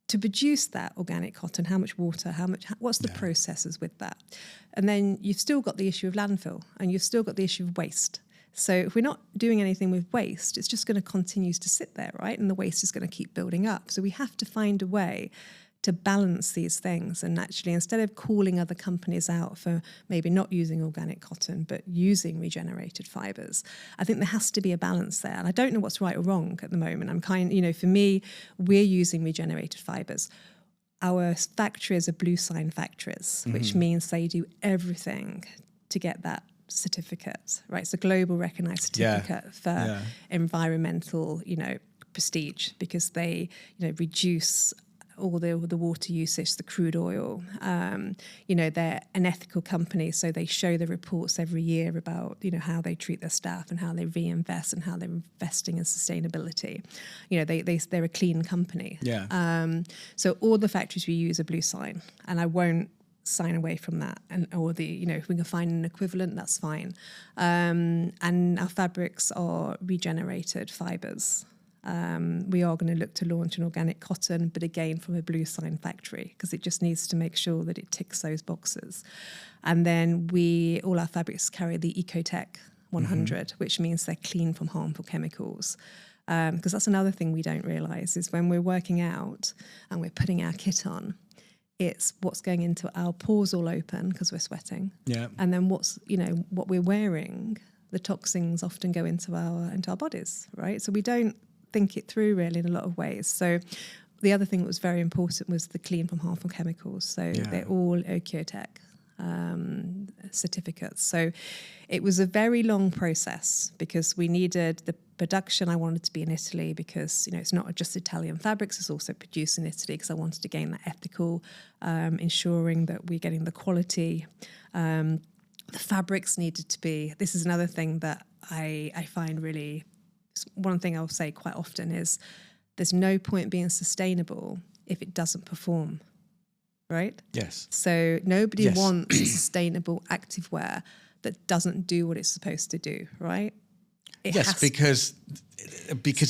to produce that organic cotton, how much water, what's the processes with that? And then you've still got the issue of landfill, and you've still got the issue of waste. So if we're not doing anything with waste, it's just going to continue to sit there, right? And the waste is going to keep building up. So we have to find a way to balance these things, and actually, instead of calling other companies out for maybe not using organic cotton but using regenerated fibres, I think there has to be a balance there. And I don't know what's right or wrong at the moment. For me, we're using regenerated fibres. Our factories are blue sign factories, which means they do everything to get that certificate, right? It's a global recognised certificate for environmental, prestige, because they, reduce all the water usage, the crude oil. They're an ethical company, so they show the reports every year about, how they treat their staff and how they reinvest and how they're investing in sustainability. They're a clean company. Yeah. So all the factories we use are blue sign, and I won't sign away from that. If we can find an equivalent, that's fine. And our fabrics are regenerated fibres. We are going to look to launch an organic cotton, but again from a blue sign factory, because it just needs to make sure that it ticks those boxes. And then all our fabrics carry the Ecotech 100, which means they're clean from harmful chemicals. Because that's another thing we don't realise, is when we're working out and we're putting our kit on, it's what's going into our pores all open because we're sweating. Yeah. And then what we're wearing, the toxins often go into our bodies, right? So we don't think it through really in a lot of ways. So the other thing that was very important was the clean from harmful chemicals. So they're all Ecotech certificates. So it was a very long process because we needed the production. I wanted to be in Italy because, it's not just Italian fabrics, it's also produced in Italy, because I wanted to gain that ethical, ensuring that we're getting the quality. The fabrics needed to be, this is another thing that I find really, one thing I'll say quite often is there's no point being sustainable if it doesn't perform, right? Yes. So nobody wants sustainable activewear that doesn't do what it's supposed to do, right? Because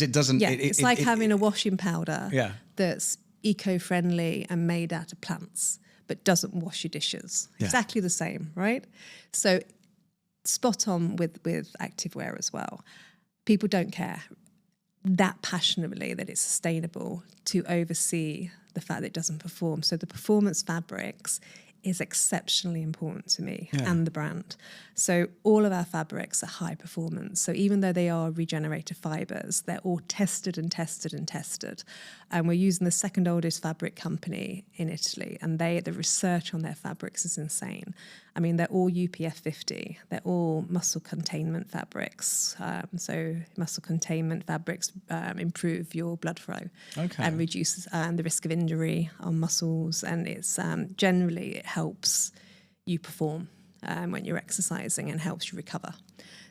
it doesn't. Yeah, it's like having a washing powder Yeah. that's eco-friendly and made out of plants, but doesn't wash your dishes. Yeah. Exactly the same, right? So spot on with activewear as well. People don't care that passionately that it's sustainable to oversee the fact that it doesn't perform. So the performance fabrics is exceptionally important to me and the brand. So all of our fabrics are high performance. So even though they are regenerated fibres, they're all tested and tested and tested. And we're using the second oldest fabric company in Italy, and the research on their fabrics is insane. I mean, they're all UPF 50. They're all muscle containment fabrics. So muscle containment fabrics improve your blood flow and reduce the risk of injury on muscles. And it's generally it helps you perform when you're exercising and helps you recover.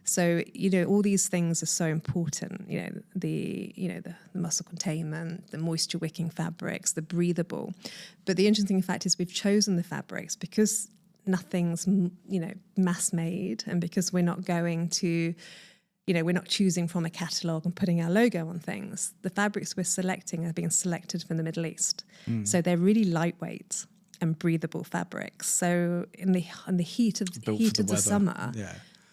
So, all these things are so important, the muscle containment, the moisture wicking fabrics, the breathable. But the interesting fact is we've chosen the fabrics because nothing's, mass made, and because we're not going to, we're not choosing from a catalogue and putting our logo on things. The fabrics we're selecting are being selected from the Middle East. So they're really lightweight and breathable fabrics. So in the heat of the summer,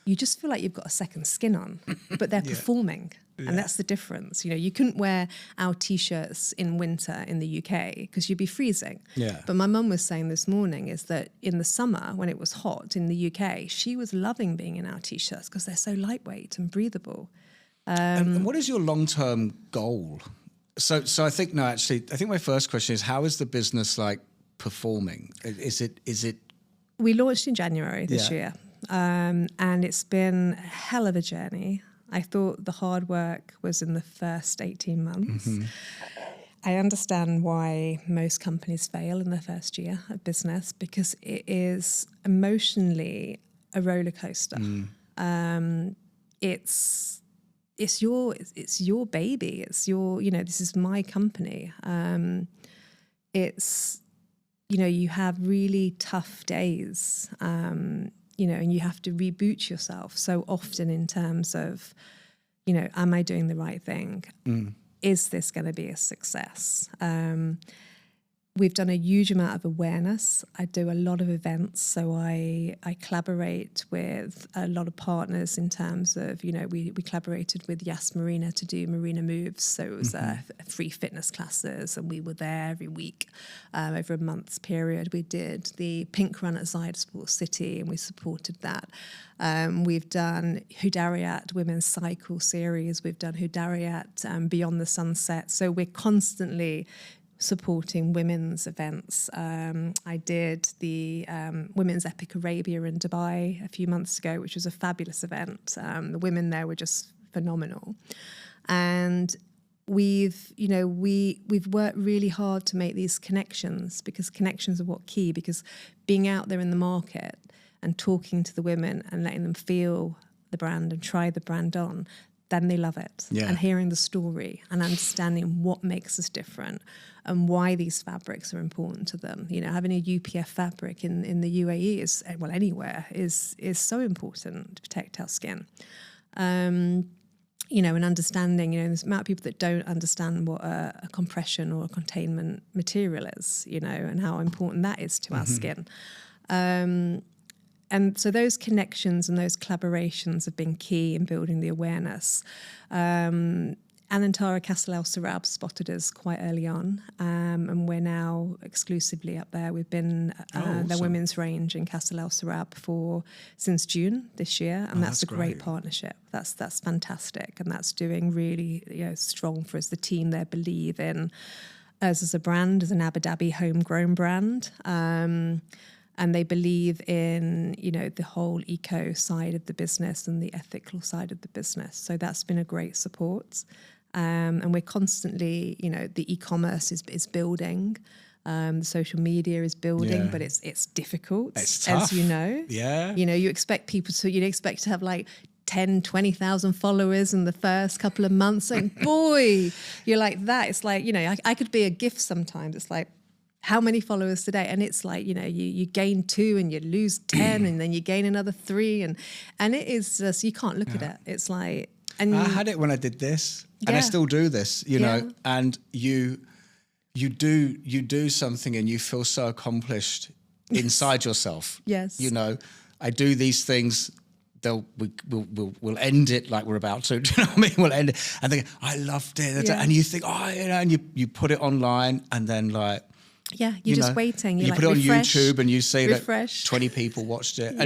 you just feel like you've got a second skin on, but they're performing. Yeah. And that's the difference. You know, you couldn't wear our T-shirts in winter in the UK because you'd be freezing. Yeah. But my mum was saying this morning is that in the summer when it was hot in the UK, she was loving being in our T-shirts because they're so lightweight and breathable. And what is your long-term goal? So I think, no, actually, I think my first question is, how is the business like performing? Is it? We launched in January this year. And it's been a hell of a journey. I thought the hard work was in the first 18 months. Mm-hmm. I understand why most companies fail in the first year of business because it is emotionally a roller coaster. It's your baby. It's your, you know, this is my company. It's, you know, you have really tough days. You know, and you have to reboot yourself so often in terms of, you know, am I doing the right thing? Is this going to be a success? We've done a huge amount of awareness. I do a lot of events, so I collaborate with a lot of partners in terms of, you know, we collaborated with Yas Marina to do Marina Moves, so it was free fitness classes, and we were there every week over a month's period. We did the Pink Run at Zayed Sports City, and we supported that. We've done Hudariat Women's Cycle Series. We've done Hudariat Beyond the Sunset. So we're constantly supporting women's events. I did the Women's Epic Arabia in Dubai a few months ago, which was a fabulous event. The women there were just phenomenal. And we've worked really hard to make these connections because connections are what key, because being out there in the market and talking to the women and letting them feel the brand and try the brand on, then they love it. Yeah. And hearing the story and understanding what makes us different and why these fabrics are important to them. You know, having a UPF fabric in the UAE is, well, anywhere is so important to protect our skin. You know, and understanding, you know, there's a amount of people that don't understand what a compression or a containment material is, you know, and how important that is to our skin. And so those connections and those collaborations have been key in building the awareness. Anantara Castle El Sarab spotted us quite early on, and we're now exclusively up there. We've been awesome. Their women's range in Castle El Sarab since June this year, and that's a great partnership. That's fantastic, and that's doing really, you know, strong for us. The team there believe in us as a brand, as an Abu Dhabi homegrown brand. And they believe in, you know, the whole eco side of the business and the ethical side of the business. So that's been a great support. And we're constantly, you know, the e-commerce is building. The social media is building, but it's difficult. It's tough. As you know. Yeah. You know, you expect to have like 10, 20,000 followers in the first couple of months. And boy, you're like that. It's like, you know, I could be a gift sometimes. It's like, how many followers today? And it's like, you know, you gain 2 and you lose 10 and then you gain another 3 and it is just, you can't look at it. It's like, and I had it when I did this and I still do this, you know, and you do something and you feel so accomplished inside yourself. Yes. You know, I do these things. We'll end it like we're about to. Do you know what I mean? We'll end it and think, I loved it. And you think, oh, you know, and you put it online and then like, yeah, you're just waiting. You like, put it on refresh, YouTube and you see refresh. that 20 people watched it.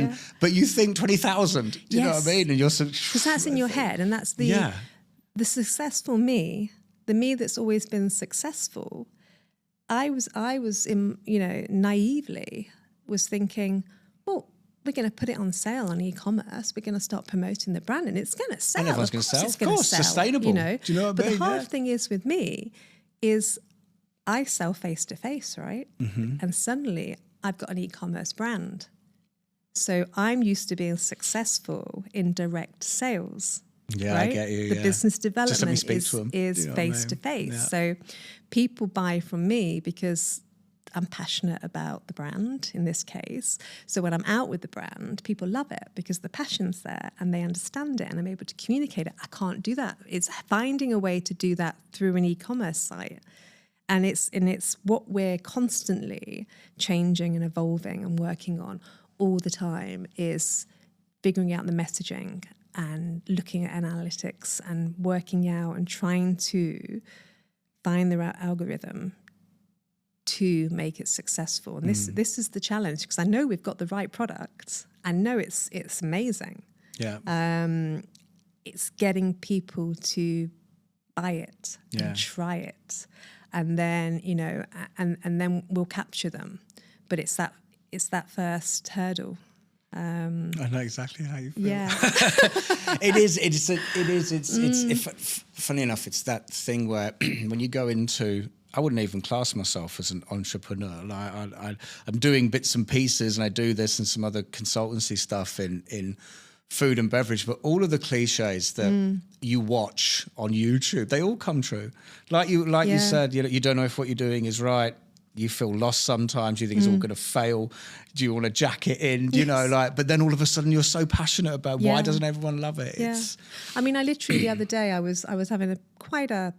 But you think 20,000. Do you know what I mean? And you're so... Because that's in your head. And that's the successful me, the me that's always been successful. I was in, you know, naively was thinking, well, we're going to put it on sale on e-commerce. We're going to start promoting the brand and it's going to sell. And everyone's going to sell. It's going to sell. Sustainable. You know? Do you know what I mean? But the hard thing is with me is I sell face-to-face, right? Mm-hmm. And suddenly I've got an e-commerce brand. So I'm used to being successful in direct sales. Yeah, right? I get you. The business development is face-to-face. I mean? So people buy from me because I'm passionate about the brand in this case. So when I'm out with the brand, people love it because the passion's there and they understand it and I'm able to communicate it. I can't do that. It's finding a way to do that through an e-commerce site. And it's what we're constantly changing and evolving and working on all the time is figuring out the messaging and looking at analytics and working out and trying to find the right algorithm to make it successful. And this is the challenge, because I know we've got the right product. I know it's amazing. Yeah. It's getting people to buy it and try it, and then and then we'll capture them. But it's that first hurdle. I know exactly how you feel. Yeah. It is. It's funny enough, it's that thing where when you go into, I wouldn't even class myself as an entrepreneur. Like I'm doing bits and pieces, and I do this and some other consultancy stuff in food and beverage, but all of the cliches that you watch on YouTube, they all come true. Like you said, you don't know if what you're doing is right. You feel lost sometimes. You think it's all going to fail. Do you want to jack it in? Do you know, but then all of a sudden you're so passionate about why doesn't everyone love it? Yeah. I mean, I literally the other day I was having quite a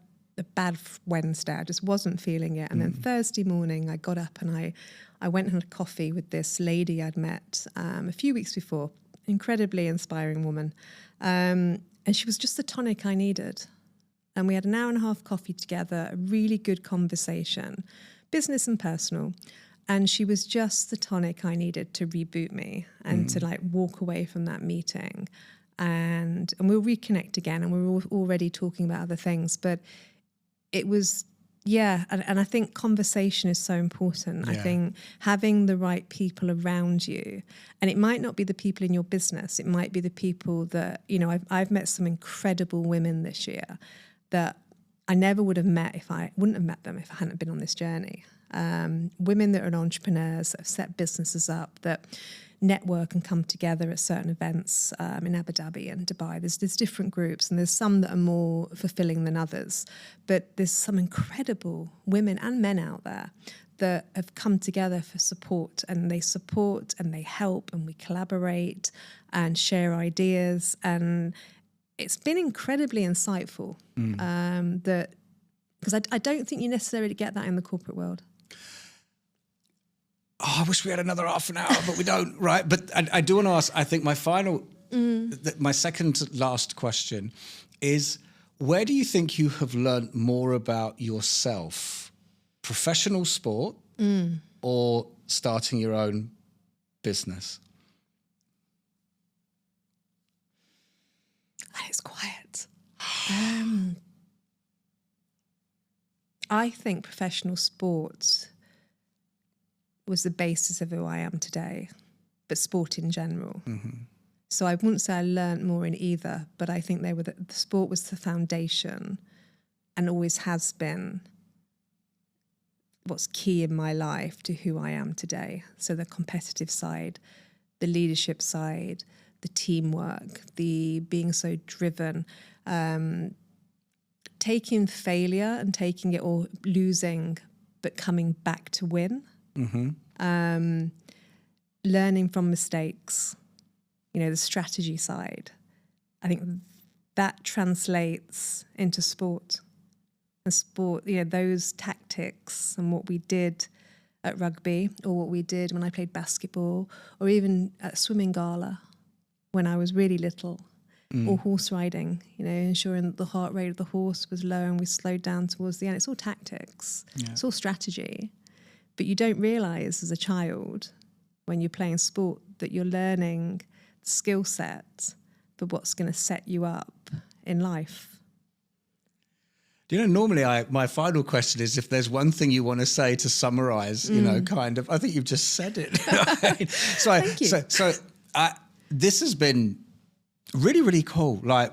bad Wednesday. I just wasn't feeling it. And then Thursday morning I got up and I went and had a coffee with this lady I'd met a few weeks before. Incredibly inspiring woman. And she was just the tonic I needed. And we had an hour and a half coffee together, a really good conversation, business and personal. And she was just the tonic I needed to reboot me and to walk away from that meeting. And we'll reconnect again, and we're already talking about other things. But it was, and I think conversation is so important. I think having the right people around you, and it might not be the people in your business, it might be the people that, I've met some incredible women this year that I never would have met wouldn't have met them if I hadn't been on this journey. Women that are entrepreneurs, that have set businesses up, that network and come together at certain events in Abu Dhabi and Dubai. There's different groups, and there's some that are more fulfilling than others. But there's some incredible women and men out there that have come together for support, and they support and they help, and we collaborate and share ideas. And it's been incredibly insightful. Because I don't think you necessarily get that in the corporate world. Oh, I wish we had another half an hour, but we don't, right? But I do want to ask, I think my my second to last question is, where do you think you have learned more about yourself? Professional sport or starting your own business? It's quiet. I think professional sports was the basis of who I am today, but sport in general. So I wouldn't say I learned more in either, but I think the sport was the foundation and always has been what's key in my life to who I am today. So the competitive side, the leadership side, the teamwork, the being so driven, taking failure and taking it or losing, but coming back to win. Learning from mistakes, the strategy side. I think that translates into sport. And sport, those tactics and what we did at rugby, or what we did when I played basketball, or even at swimming gala when I was really little, or horse riding, ensuring that the heart rate of the horse was low and we slowed down towards the end. It's all tactics. It's all strategy. But you don't realise as a child when you're playing sport that you're learning the skill set for what's going to set you up in life. Normally my final question is, if there's one thing you want to say to summarise, kind of, I think you've just said it. Thank you. So this has been really, really cool. Like,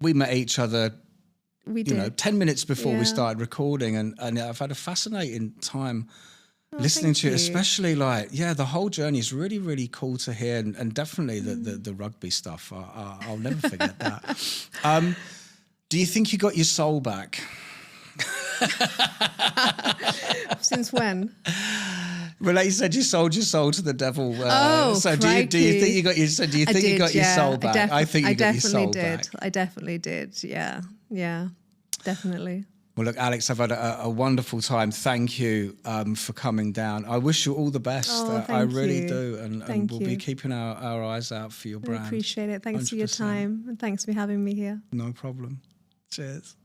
we met each other, we did. 10 minutes before we started recording, and I've had a fascinating time listening to you, especially the whole journey is really, really cool to hear, and definitely the rugby stuff. I'll never forget that. Do you think you got your soul back? Since when? Well, like you said, you sold your soul to the devil. So do you think you got your? So do you think you got your soul back? I think you got your soul back. I definitely did. Yeah, definitely. Well, look, Alex, I've had a wonderful time. Thank you for coming down. I wish you all the best. I really do. And we'll be keeping our eyes out for your brand. I appreciate it. Thanks 100%. For your time. And thanks for having me here. No problem. Cheers.